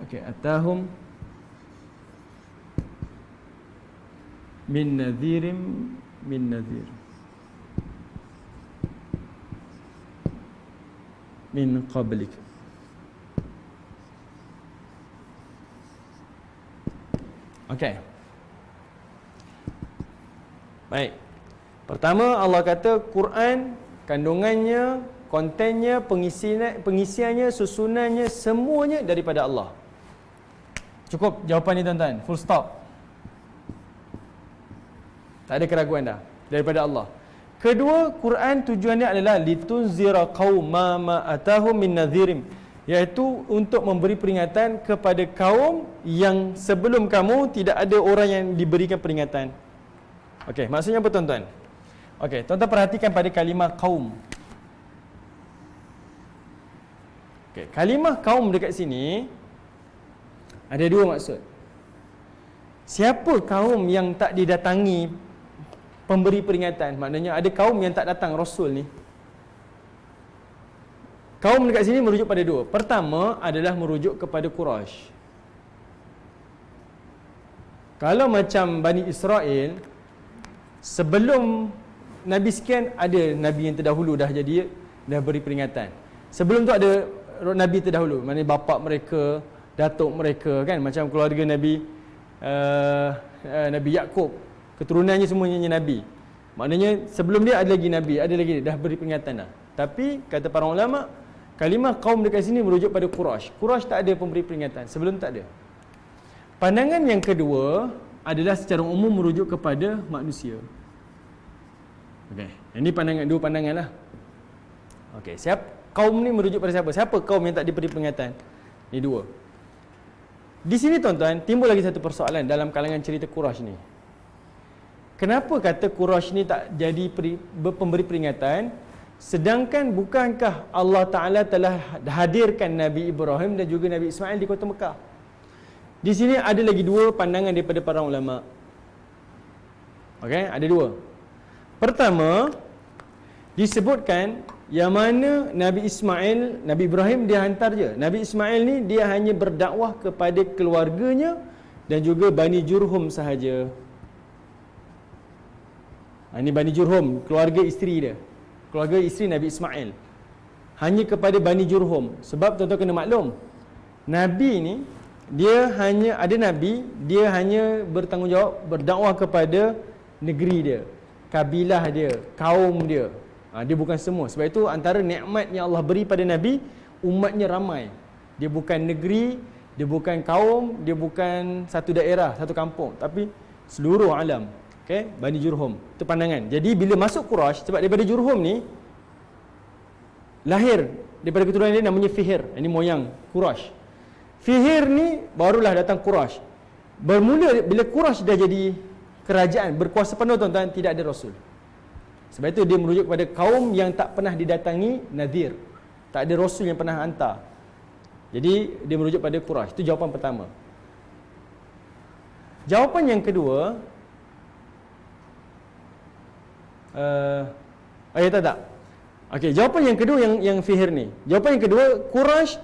Okey, atahum min nadhirim min nadhir min qablik. Okey. Baik. Pertama, Allah kata Quran kandungannya, kontennya, pengisiannya, susunannya, semuanya daripada Allah. Cukup jawapan ni tuan-tuan. Full stop. Tak ada keraguan dah. Daripada Allah. Kedua, Quran tujuannya adalah litunzira qauma ma atahum min nadhirim, iaitu untuk memberi peringatan kepada kaum yang sebelum kamu tidak ada orang yang diberikan peringatan. Okey, maksudnya apa tuan-tuan? Okey, tuan-tuan perhatikan pada kalimah kaum. Okey, kalimah kaum dekat sini ada dua maksud. Siapa kaum yang tak didatangi pemberi peringatan? Maknanya ada kaum yang tak datang Rasul ni. Kaum dekat sini merujuk pada dua. Pertama adalah merujuk kepada Quraisy. Kalau macam Bani Israel, sebelum Nabi sekian ada Nabi yang terdahulu dah beri peringatan. Sebelum tu ada Nabi terdahulu, maknanya bapa mereka, datuk mereka kan, macam keluarga Nabi Nabi Yakub, keturunannya semuanya Nabi. Maknanya sebelum dia ada lagi Nabi, ada lagi dah beri peringatan dah. Tapi kata para ulama, kalimah kaum dekat sini merujuk pada Quraisy. Quraisy tak ada pemberi peringatan, sebelum tak ada. Pandangan yang kedua adalah secara umum merujuk kepada manusia. Okey, ini dua pandangan lah. Okey, kaum ni merujuk pada siapa? Siapa kaum yang tak diberi peringatan? Ini dua. Di sini tuan-tuan, timbul lagi satu persoalan dalam kalangan cerita Quraisy ni. Kenapa kata Quraisy ni tak jadi pemberi peringatan, sedangkan bukankah Allah Ta'ala telah hadirkan Nabi Ibrahim dan juga Nabi Ismail di kota Mekah? Di sini ada lagi dua pandangan daripada para ulama. Okey, ada dua. Pertama, disebutkan yang mana Nabi Ibrahim dia hantar je. Nabi Ismail ni dia hanya berdakwah kepada keluarganya dan juga Bani Jurhum sahaja. Ini Bani Jurhum, keluarga isteri dia. Keluarga isteri Nabi Ismail. Hanya kepada Bani Jurhum. Sebab tuan-tuan kena maklum, Nabi ni dia hanya bertanggungjawab berdakwah kepada negeri dia, kabilah dia, kaum dia. Dia bukan semua. Sebab itu antara nikmat yang Allah beri pada Nabi, umatnya ramai. Dia bukan negeri, dia bukan kaum, dia bukan satu daerah, satu kampung, tapi seluruh alam. Okey, Bani Jurhum. Itu pandangan. Jadi bila masuk Quraisy, sebab daripada Jurhum ni lahir daripada keturunan dia namanya Fihr. Ini moyang Quraisy. Fihr ni barulah datang Quraisy. Bermula bila Quraisy dah jadi kerajaan berkuasa penuh tuan-tuan, tidak ada rasul. Sebab itu dia merujuk kepada kaum yang tak pernah didatangi nadhir. Tak ada rasul yang pernah hantar. Jadi dia merujuk pada Quraisy. Itu jawapan pertama. Jawapan yang kedua, tak. Okey, jawapan yang kedua yang Fihr ni. Jawapan yang kedua, Quraisy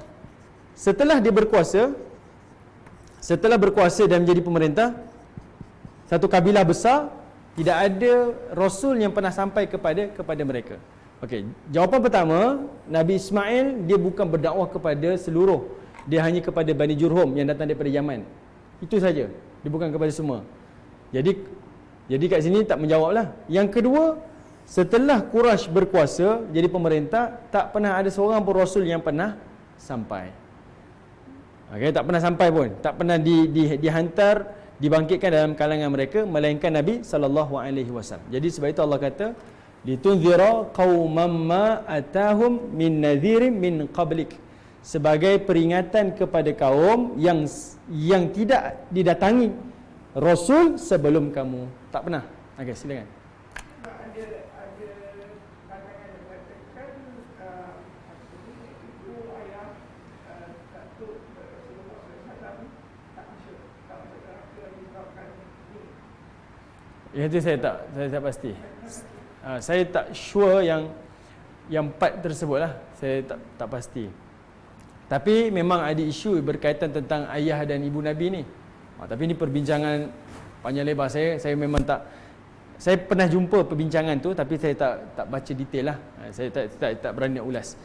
setelah dia berkuasa, dan menjadi pemerintah satu kabilah besar, tidak ada rasul yang pernah sampai kepada mereka. Okey, jawapan pertama, Nabi Ismail dia bukan berdakwah kepada seluruh, dia hanya kepada Bani Jurhum yang datang daripada Yaman. Itu saja. Dia bukan kepada semua. Jadi kat sini tak menjawablah. Yang kedua, setelah Quraisy berkuasa jadi pemerintah, tak pernah ada seorang pun rasul yang pernah sampai. Okey, tak pernah sampai pun, tak pernah dihantar, dibangkitkan dalam kalangan mereka melainkan Nabi SAW. Jadi sebab itu Allah kata litunzira qauman ma atahum min nadhirin min qablik, sebagai peringatan kepada kaum yang tidak didatangi rasul sebelum kamu. Tak pernah. Okey, silakan. Itu saya tak pasti. Saya tak sure yang part tersebut lah. Saya tak pasti. Tapi memang ada isu berkaitan tentang ayah dan ibu Nabi ni. Tapi ini perbincangan panjang lebar. Saya memang tak, saya pernah jumpa perbincangan tu tapi saya tak baca detail lah. Saya tak berani nak ulas.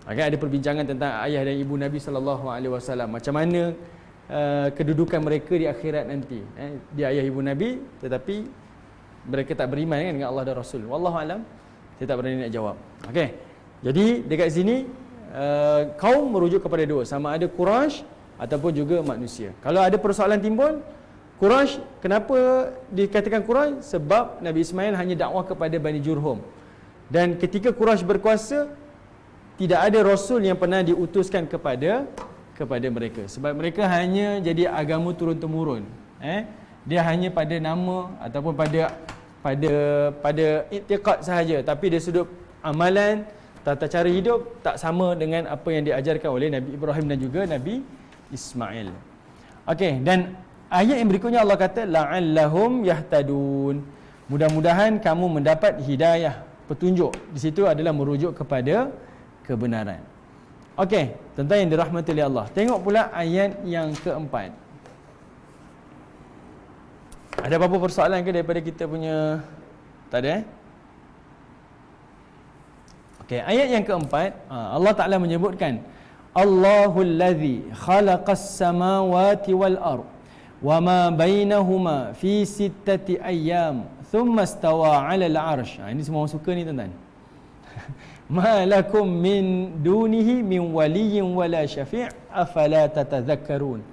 Ada perbincangan tentang ayah dan ibu Nabi SAW. Macam mana kedudukan mereka di akhirat nanti. Dia ayah ibu Nabi tetapi mereka tak beriman kan dengan Allah dan Rasul. Wallahualam, saya tak berani nak jawab. Okey. Jadi dekat sini kaum merujuk kepada dua, sama ada Quraisy ataupun juga manusia. Kalau ada persoalan timbul, Quraisy, kenapa dikatakan Quraisy? Sebab Nabi Ismail hanya dakwah kepada Bani Jurhum. Dan ketika Quraisy berkuasa, tidak ada rasul yang pernah diutuskan kepada mereka. Sebab mereka hanya jadi agama turun temurun. Dia hanya pada nama ataupun pada i'tiqad sahaja, tapi dari sudut amalan, tata cara hidup tak sama dengan apa yang diajarkan oleh Nabi Ibrahim dan juga Nabi Ismail. Okey, dan ayat yang berikutnya Allah kata la'allahum yahtadun. Mudah-mudahan kamu mendapat hidayah, petunjuk. Di situ adalah merujuk kepada kebenaran. Okey, tentang yang dirahmati oleh Allah. Tengok pula ayat yang keempat. Ada apa-apa persoalan ke daripada kita punya? Tak ada Okey, ayat yang keempat, Allah Ta'ala menyebutkan Allahul ladzi khalaqas samawati wal ard wa ma bainahuma fi sittati ayyam thumma istawa 'alal 'arsy. Ini semua orang suka ni tuan-tuan. Ma lakum min dunihi min waliyyin wala syafi' afala tatadhakkarun.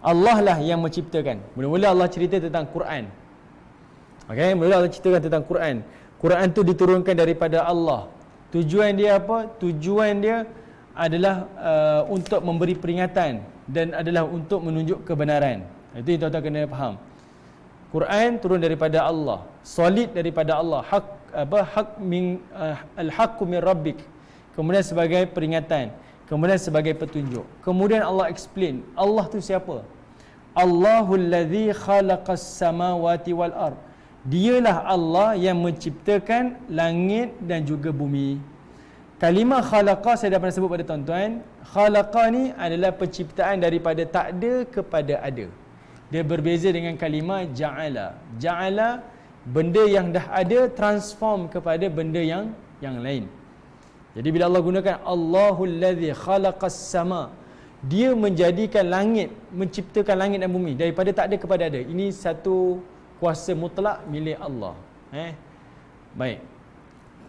Allah lah yang menciptakan. Mula-mula Allah cerita tentang Quran. Okey, mula Allah ceritakan tentang Quran. Quran tu diturunkan daripada Allah. Tujuan dia apa? Tujuan dia adalah untuk memberi peringatan dan adalah untuk menunjuk kebenaran. Itu yang tuan-tuan kena faham. Quran turun daripada Allah, solid daripada Allah, hak min al-haqqu min rabbik. Kemudian sebagai peringatan, kemudian sebagai petunjuk. Kemudian Allah explain, Allah tu siapa? Allahul ladzi khalaqas samawati wal ard. Dialah Allah yang menciptakan langit dan juga bumi. Kalimah khalaqa saya dah pernah sebut pada tuan-tuan. Khalaqa ni adalah penciptaan daripada tak ada kepada ada. Dia berbeza dengan kalimah ja'ala. Ja'ala, benda yang dah ada transform kepada benda yang lain. Jadi bila Allah gunakan Allahul ladzi khalaqas sama, dia menjadikan langit, menciptakan langit dan bumi daripada tak ada kepada ada. Ini satu kuasa mutlak milik Allah. Baik.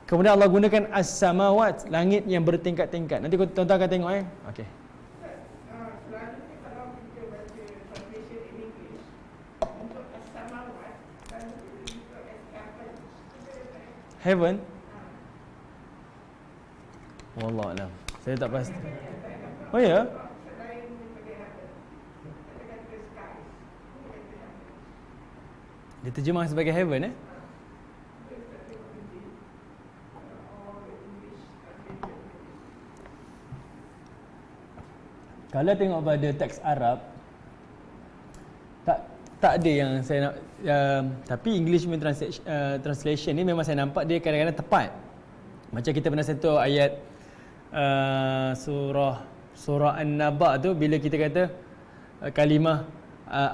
Kemudian Allah gunakan as-samawat, langit yang bertingkat-tingkat. Nanti tuan-tuan akan tengok Okey. Selalunya kalau kita baca translation in English, untuk as-samawat selalu untuk as-heaven. Heaven. Wallah alam. Saya tak pasti. Oh ya? Selain daripada heaven, kita kata skies. Dia terjemah sebagai heaven Kalau tengok pada teks Arab, tak ada yang saya nak, tapi English punya translation ni memang saya nampak dia kadang-kadang tepat. Macam kita pernah sentuh ayat surah An-Naba tu, bila kita kata kalimah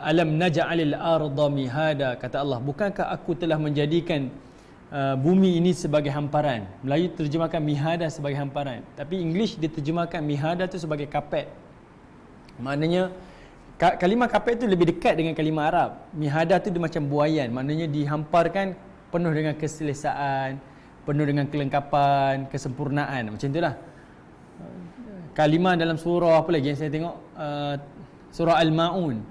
alam naj'alil arda mihada, kata Allah, bukankah aku telah menjadikan bumi ini sebagai hamparan. Melayu terjemahkan mihada sebagai hamparan, tapi English dia terjemahkan mihada tu sebagai kapet. Maknanya kalimah kapet tu lebih dekat dengan kalimah Arab. Mihada tu dia macam buaian, maknanya dihamparkan penuh dengan keselesaan, penuh dengan kelengkapan, kesempurnaan, macam itulah. Kalimah dalam surah apa lagi yang saya tengok, surah Al-Maun,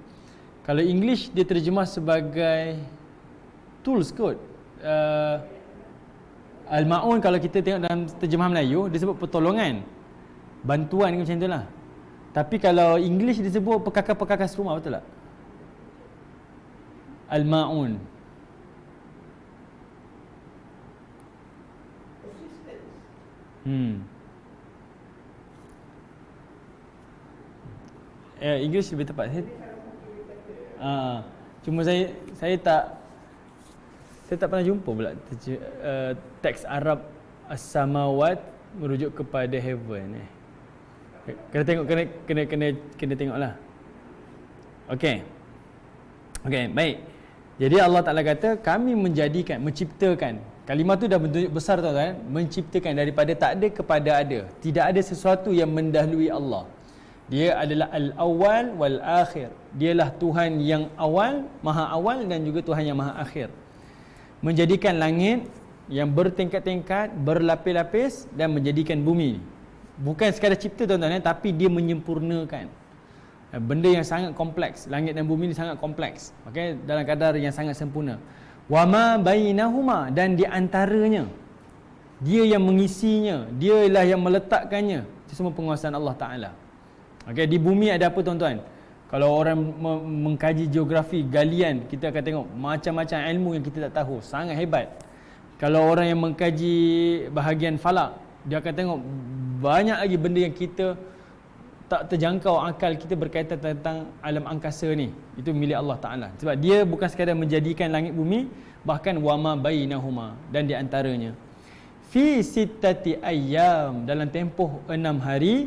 kalau English dia terjemah sebagai tools kot. Al-Maun kalau kita tengok dalam terjemahan Melayu dia sebut pertolongan, bantuan macam itulah. Tapi kalau English disebut perkakas-perkakas rumah, betul tak? Al-Ma'un. English lebih tepat. Cuma saya tak pernah jumpa pula teks Arab as-samawat merujuk kepada heaven. Kena tengok, kena tengoklah. Okey. Okey, baik. Jadi Allah Taala kata kami menjadikan, menciptakan. Kalimah tu dah bentuk besar tuan-tuan, menciptakan daripada tak ada kepada ada. Tidak ada sesuatu yang mendahului Allah. Dia adalah al-awwal wal akhir. Dialah Tuhan yang awal, maha awal, dan juga Tuhan yang maha akhir. Menjadikan langit yang bertingkat-tingkat, berlapis-lapis, dan menjadikan bumi. Bukan sekadar cipta tuan-tuan, tapi dia menyempurnakan. Benda yang sangat kompleks. Langit dan bumi ni sangat kompleks. Okay? Dalam kadar yang sangat sempurna. Wama bainahuma, dan di antaranya. Dia yang mengisinya, dialah yang meletakkannya. Itu semua penguasaan Allah Ta'ala. Okay, di bumi ada apa tuan-tuan? Kalau orang mengkaji geografi, galian, kita akan tengok macam-macam ilmu yang kita tak tahu. Sangat hebat. Kalau orang yang mengkaji bahagian falak, dia akan tengok banyak lagi benda yang kita tak terjangkau akal kita berkaitan tentang alam angkasa ni. Itu milik Allah Ta'ala. Sebab dia bukan sekadar menjadikan langit bumi, bahkan wama bainahuma, dan di antaranya. Fi sittati ayyam, dalam tempoh 6 hari.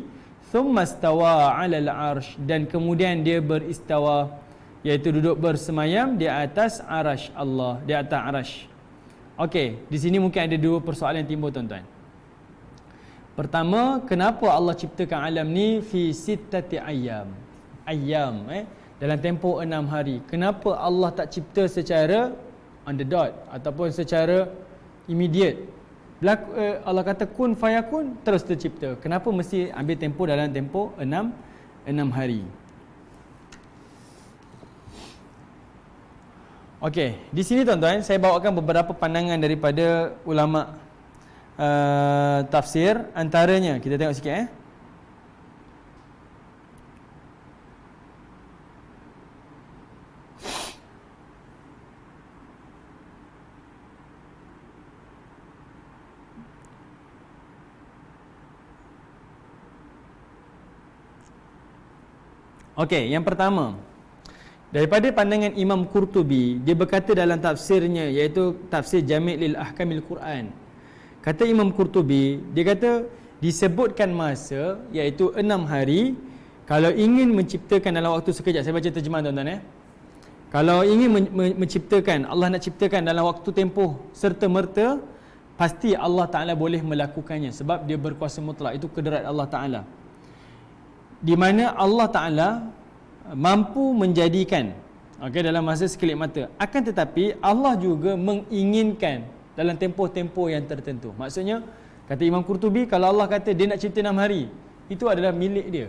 Thumma stawa 'alal 'arsy, dan kemudian dia beristawa, iaitu duduk bersemayam di atas arasy Allah, di atas arasy. Okey, di sini mungkin ada dua persoalan yang timbul tuan-tuan. Pertama, kenapa Allah ciptakan alam ni fi sittati ayyam? Dalam tempoh 6 hari. Kenapa Allah tak cipta secara on the dot ataupun secara immediate? Allah kata kun fayakun, terus tercipta. Kenapa mesti ambil tempoh dalam tempoh 6 hari? Okey, di sini tuan-tuan saya bawakan beberapa pandangan daripada ulama tafsir. Antaranya kita tengok sikit Okey, yang pertama, daripada pandangan Imam Qurtubi, dia berkata dalam tafsirnya, iaitu tafsir Jami' lil Ahkamil Quran. Kata Imam Qurtubi, dia kata disebutkan masa, iaitu 6 hari. Kalau ingin menciptakan dalam waktu sekejap, saya baca terjemahan tuan-tuan Kalau ingin menciptakan, Allah nak ciptakan dalam waktu tempoh serta-merta, pasti Allah Ta'ala boleh melakukannya, sebab dia berkuasa mutlak. Itu kudrat Allah Ta'ala, di mana Allah Ta'ala mampu menjadikan dalam masa sekelip mata. Akan tetapi Allah juga menginginkan dalam tempoh-tempoh yang tertentu. Maksudnya, kata Imam Qurtubi, kalau Allah kata dia nak cipta 6 hari, itu adalah milik dia.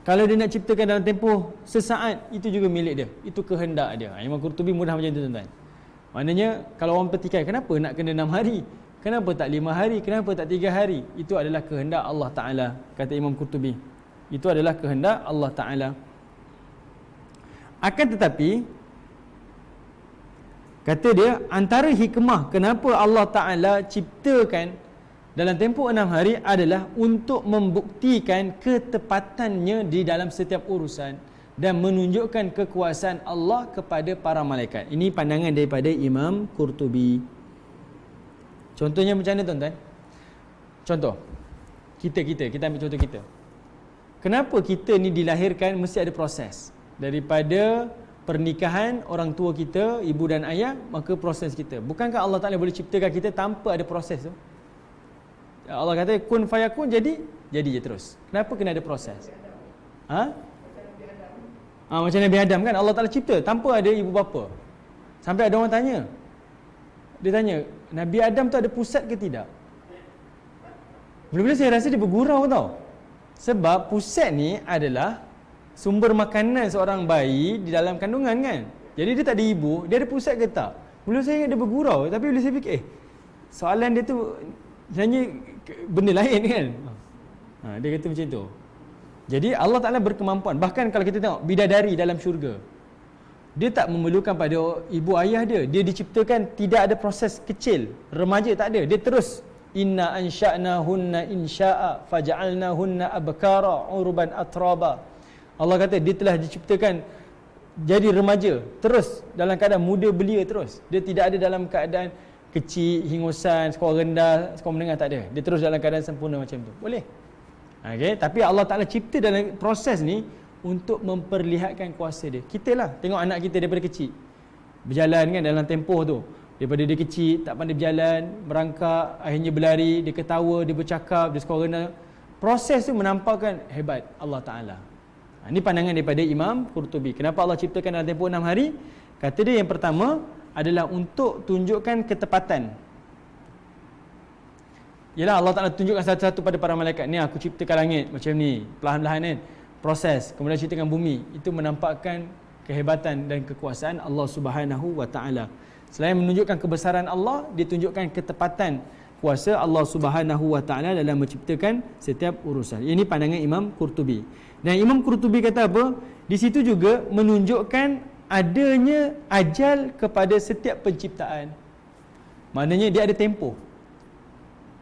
Kalau dia nak ciptakan dalam tempoh sesaat, itu juga milik dia. Itu kehendak dia. Imam Qurtubi mudah macam itu tuan-tuan. Maknanya kalau orang petikai, kenapa nak kena 6 hari? Kenapa tak 5 hari? Kenapa tak 3 hari? Itu adalah kehendak Allah Ta'ala, kata Imam Qurtubi. Itu adalah kehendak Allah Ta'ala. Akan tetapi, kata dia, antara hikmah kenapa Allah Ta'ala ciptakan dalam tempoh 6 hari adalah untuk membuktikan ketepatannya di dalam setiap urusan dan menunjukkan kekuasaan Allah kepada para malaikat. Ini pandangan daripada Imam Qurtubi. Contohnya macam mana tuan-tuan? Contoh, kita ambil contoh kita. Kenapa kita ni dilahirkan mesti ada proses? Daripada pernikahan orang tua kita, ibu dan ayah, maka proses kita. Bukankah Allah Ta'ala boleh ciptakan kita tanpa ada proses tu? Allah kata kun fayakun, jadi je terus. Kenapa kena ada proses? Macam Nabi Adam kan, Allah Ta'ala cipta tanpa ada ibu bapa. Sampai ada orang tanya, dia tanya, Nabi Adam tu ada pusat ke tidak? Mula-mula saya rasa dia bergurau tau. Sebab pusat ni adalah sumber makanan seorang bayi di dalam kandungan kan. Jadi dia tak ada ibu, dia ada pusat ke tak? Mula saya ingat dia bergurau, tapi bila saya fikir, soalan dia tu sebenarnya benda lain kan. Dia kata macam tu. Jadi Allah Ta'ala berkemampuan. Bahkan kalau kita tengok bidadari dalam syurga, dia tak memerlukan pada ibu ayah dia. Dia diciptakan tidak ada proses kecil, remaja tak ada. Dia terus inna ansha'nahunna insya'a faja'alnahunna abkara urban atraba. Allah kata dia telah diciptakan jadi remaja, terus dalam keadaan muda belia terus. Dia tidak ada dalam keadaan kecil, hingusan, skor rendah, skor menengah, tak ada. Dia terus dalam keadaan sempurna macam tu. Boleh. Okay? Tapi Allah Ta'ala cipta dalam proses ni untuk memperlihatkan kuasa dia. Kita lah, tengok anak kita daripada kecil berjalan kan dalam tempoh tu. Daripada dia kecil, tak pandai berjalan, merangkak, akhirnya berlari, dia ketawa, dia bercakap, dia skor rendah. Proses tu menampakkan hebat Allah Ta'ala. Ini pandangan daripada Imam Qurtubi. Kenapa Allah ciptakan dalam tempoh 6 hari? Kata dia yang pertama adalah untuk tunjukkan ketepatan. Yalah, Allah Ta'ala tunjukkan satu-satu pada para malaikat. Ni aku ciptakan langit macam ni, perlahan-lahan kan. Proses, kemudian ciptakan bumi. Itu menampakkan kehebatan dan kekuasaan Allah Subhanahu wa Ta'ala. Selain menunjukkan kebesaran Allah, dia tunjukkan ketepatan kuasa Allah Subhanahu wa Ta'ala dalam menciptakan setiap urusan. Ini pandangan Imam Qurtubi. Dan Imam Qurtubi kata apa? Di situ juga menunjukkan adanya ajal kepada setiap penciptaan. Maknanya dia ada tempoh.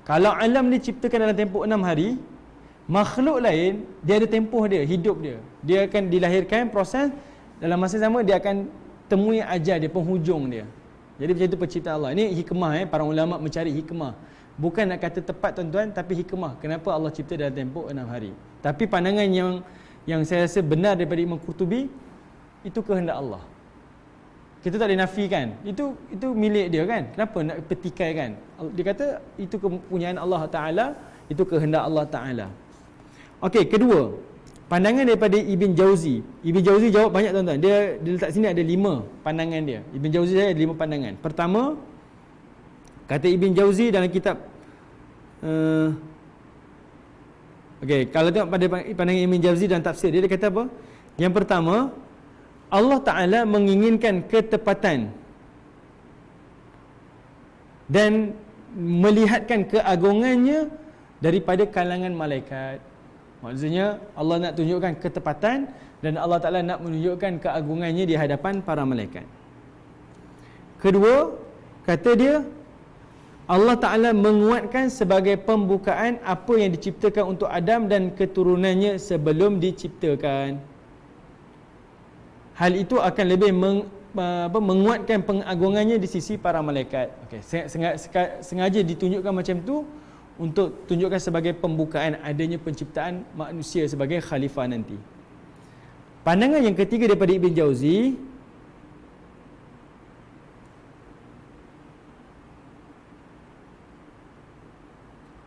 Kalau alam diciptakan dalam tempoh 6 hari, makhluk lain dia ada tempoh dia, hidup dia. Dia akan dilahirkan, proses, dalam masa sama dia akan temui ajal dia, penghujung dia. Jadi macam itu penciptaan Allah. Ini hikmah, para ulama mencari hikmah. Bukan nak kata tepat tuan-tuan, tapi hikmah. Kenapa Allah cipta dalam tempoh 6 hari. Tapi pandangan yang saya rasa benar daripada Imam Qurtubi, itu kehendak Allah. Kita tak boleh nafikan. Itu milik dia kan. Kenapa nak petikaikan? Dia kata itu kepunyaan Allah Ta'ala, itu kehendak Allah Ta'ala. Okey, kedua, pandangan daripada Ibn Jauzi. Ibn Jauzi jawab banyak tuan-tuan. Dia letak sini ada 5 pandangan dia. Ibn Jauzi ada 5 pandangan. Pertama, kata Ibn Jauzi dalam kitab okey, kalau tengok pada pandangan Ibn Jauzi dalam tafsir dia kata apa? Yang pertama, Allah Ta'ala menginginkan ketepatan dan melihatkan keagungannya daripada kalangan malaikat. Maksudnya Allah nak tunjukkan ketepatan dan Allah Ta'ala nak menunjukkan keagungannya di hadapan para malaikat. Kedua, kata dia, Allah Ta'ala menguatkan sebagai pembukaan apa yang diciptakan untuk Adam dan keturunannya sebelum diciptakan. Hal itu akan lebih menguatkan pengagungannya di sisi para malaikat. Okay, sengaja ditunjukkan macam tu untuk tunjukkan sebagai pembukaan adanya penciptaan manusia sebagai khalifah nanti. Pandangan yang ketiga daripada Ibn Jauzi,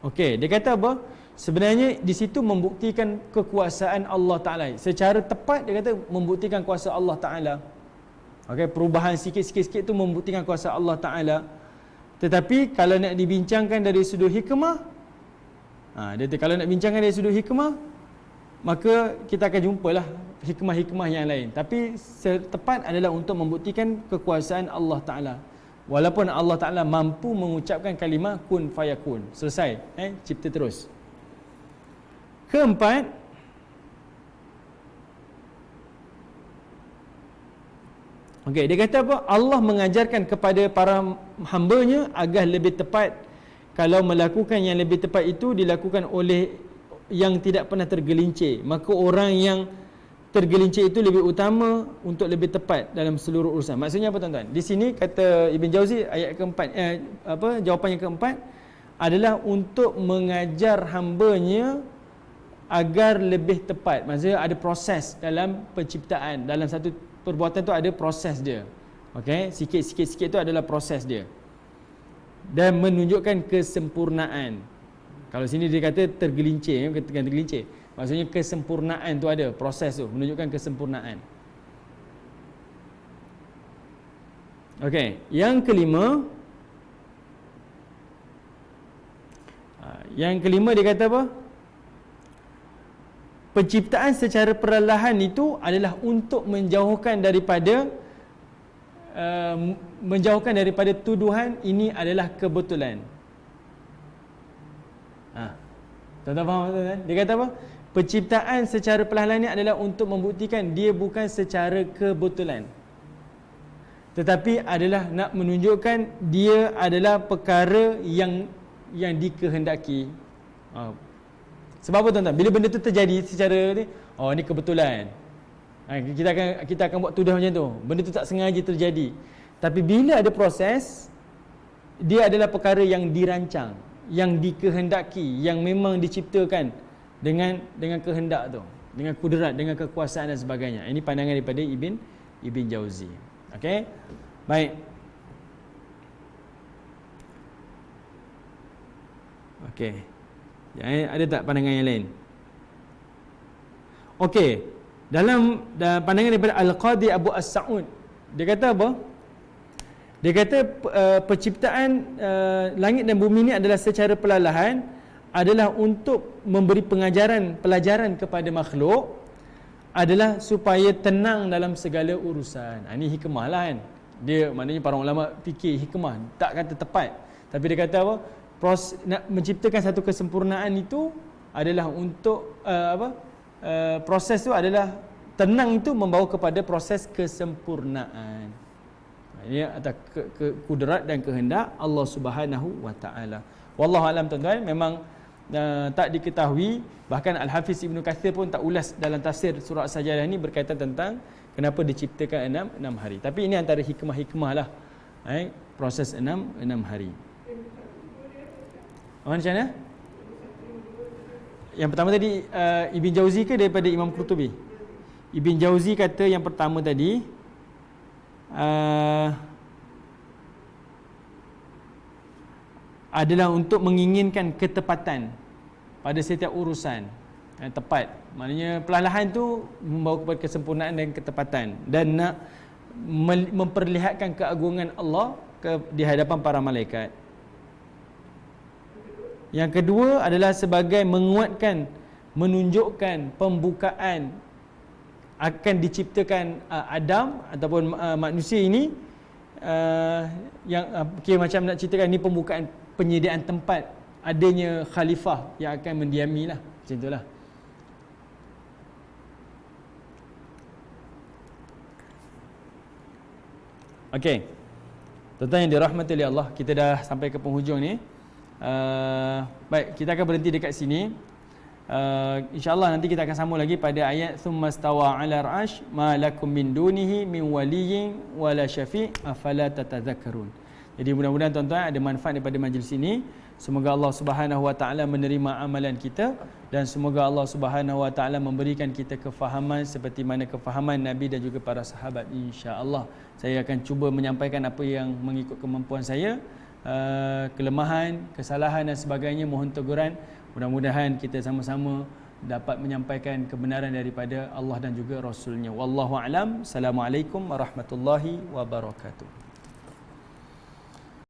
okey, dia kata apa? Sebenarnya di situ membuktikan kekuasaan Allah Ta'ala. Secara tepat dia kata membuktikan kuasa Allah Ta'ala. Okey, perubahan sikit-sikit tu membuktikan kuasa Allah Ta'ala. Tetapi kalau nak dibincangkan dari sudut hikmah, dia kata kalau nak bincangkan dari sudut hikmah, maka kita akan jumpalah hikmah-hikmah yang lain. Tapi setepat adalah untuk membuktikan kekuasaan Allah Ta'ala. Walaupun Allah Ta'ala mampu mengucapkan kalimah kun fayakun. Selesai. Cipta terus. Keempat, okey, dia kata apa? Allah mengajarkan kepada para hamba-Nya agar lebih tepat. Kalau melakukan yang lebih tepat itu dilakukan oleh yang tidak pernah tergelincir, maka orang yang tergelincir itu lebih utama untuk lebih tepat dalam seluruh urusan. Maksudnya apa tuan-tuan? Di sini kata Ibn Jauzi ayat keempat, jawapan yang keempat adalah untuk mengajar hamba-Nya agar lebih tepat. Maksudnya ada proses dalam penciptaan. Dalam satu perbuatan tu ada proses dia. Okey, sikit-sikit tu adalah proses dia. Dan menunjukkan kesempurnaan. Kalau sini dia kata tergelincir, katakan tergelincir. Maksudnya kesempurnaan tu ada, proses tu menunjukkan kesempurnaan. Okey, yang kelima. Yang kelima dia kata apa? Penciptaan secara perlahan itu adalah untuk menjauhkan daripada tuduhan ini adalah kebetulan. Tuan-tuan faham tuan-tuan? Dia kata apa? Penciptaan secara perlahan ini adalah untuk membuktikan dia bukan secara kebetulan, tetapi adalah nak menunjukkan dia adalah perkara yang dikehendaki. Sebab apa tuan-tuan? Bila benda tu terjadi secara ni, ni kebetulan. Kita akan buat tuduh macam tu. Benda tu tak sengaja terjadi. Tapi bila ada proses, dia adalah perkara yang dirancang, yang dikehendaki, yang memang diciptakan dengan kehendak tu, dengan kudrat, dengan kekuasaan dan sebagainya. Ini pandangan daripada Ibn Jauzi. Okey. Baik. Okey. Ada tak pandangan yang lain? Okey. Dalam pandangan daripada Al-Qadi Abu As-Sa'ud, dia kata apa? Dia kata penciptaan langit dan bumi ini adalah secara perlahan, adalah untuk memberi pelajaran kepada makhluk, adalah supaya tenang dalam segala urusan. Ini hikmah lah kan. Dia maknanya para ulama fikir hikmah, tak kata tepat. Tapi dia kata apa? Nak menciptakan satu kesempurnaan itu adalah untuk proses tu adalah tenang, itu membawa kepada proses kesempurnaan. Ini atas kudrat dan kehendak Allah Subhanahu wa taala. Wallahu alam tuan-tuan, memang tak diketahui. Bahkan Al-Hafiz Ibn Kathir pun tak ulas dalam tafsir surah As-Sajdah ini berkaitan tentang kenapa diciptakan 6 hari. Tapi ini antara hikmah-hikmah lah, proses 6 hari. Macam mana? Yang pertama tadi Ibn Jauzi ke daripada Imam Qurtubi? Ibn Jauzi kata yang pertama tadi adalah untuk menginginkan ketepatan pada setiap urusan yang tepat. Maknanya perlahan tu membawa kepada kesempurnaan dan ketepatan, dan nak memperlihatkan keagungan Allah di hadapan para malaikat. Yang kedua adalah sebagai menguatkan, menunjukkan pembukaan akan diciptakan Adam ataupun manusia ini, yang macam nak ceritakan ni pembukaan penyediaan tempat adanya khalifah yang akan mendiami lah, macam itulah. Okey, tuan-tuan yang dirahmati oleh Allah, kita dah sampai ke penghujung ni. Baik, kita akan berhenti dekat sini. InsyaAllah nanti kita akan sambung lagi pada ayat thumma stawa ala arsh ma lakum min dunihi min waliyyin wala syafi' afala tatadhakkarun. Jadi mudah-mudahan tuan-tuan ada manfaat daripada majlis ini. Semoga Allah Subhanahu wa taala menerima amalan kita, dan semoga Allah Subhanahu wa taala memberikan kita kefahaman seperti mana kefahaman Nabi dan juga para sahabat, insya-Allah. Saya akan cuba menyampaikan apa yang mengikut kemampuan saya. Kelemahan, kesalahan dan sebagainya mohon teguran. Mudah-mudahan kita sama-sama dapat menyampaikan kebenaran daripada Allah dan juga Rasulnya. Wallahu a'lam. Assalamualaikum warahmatullahi wabarakatuh.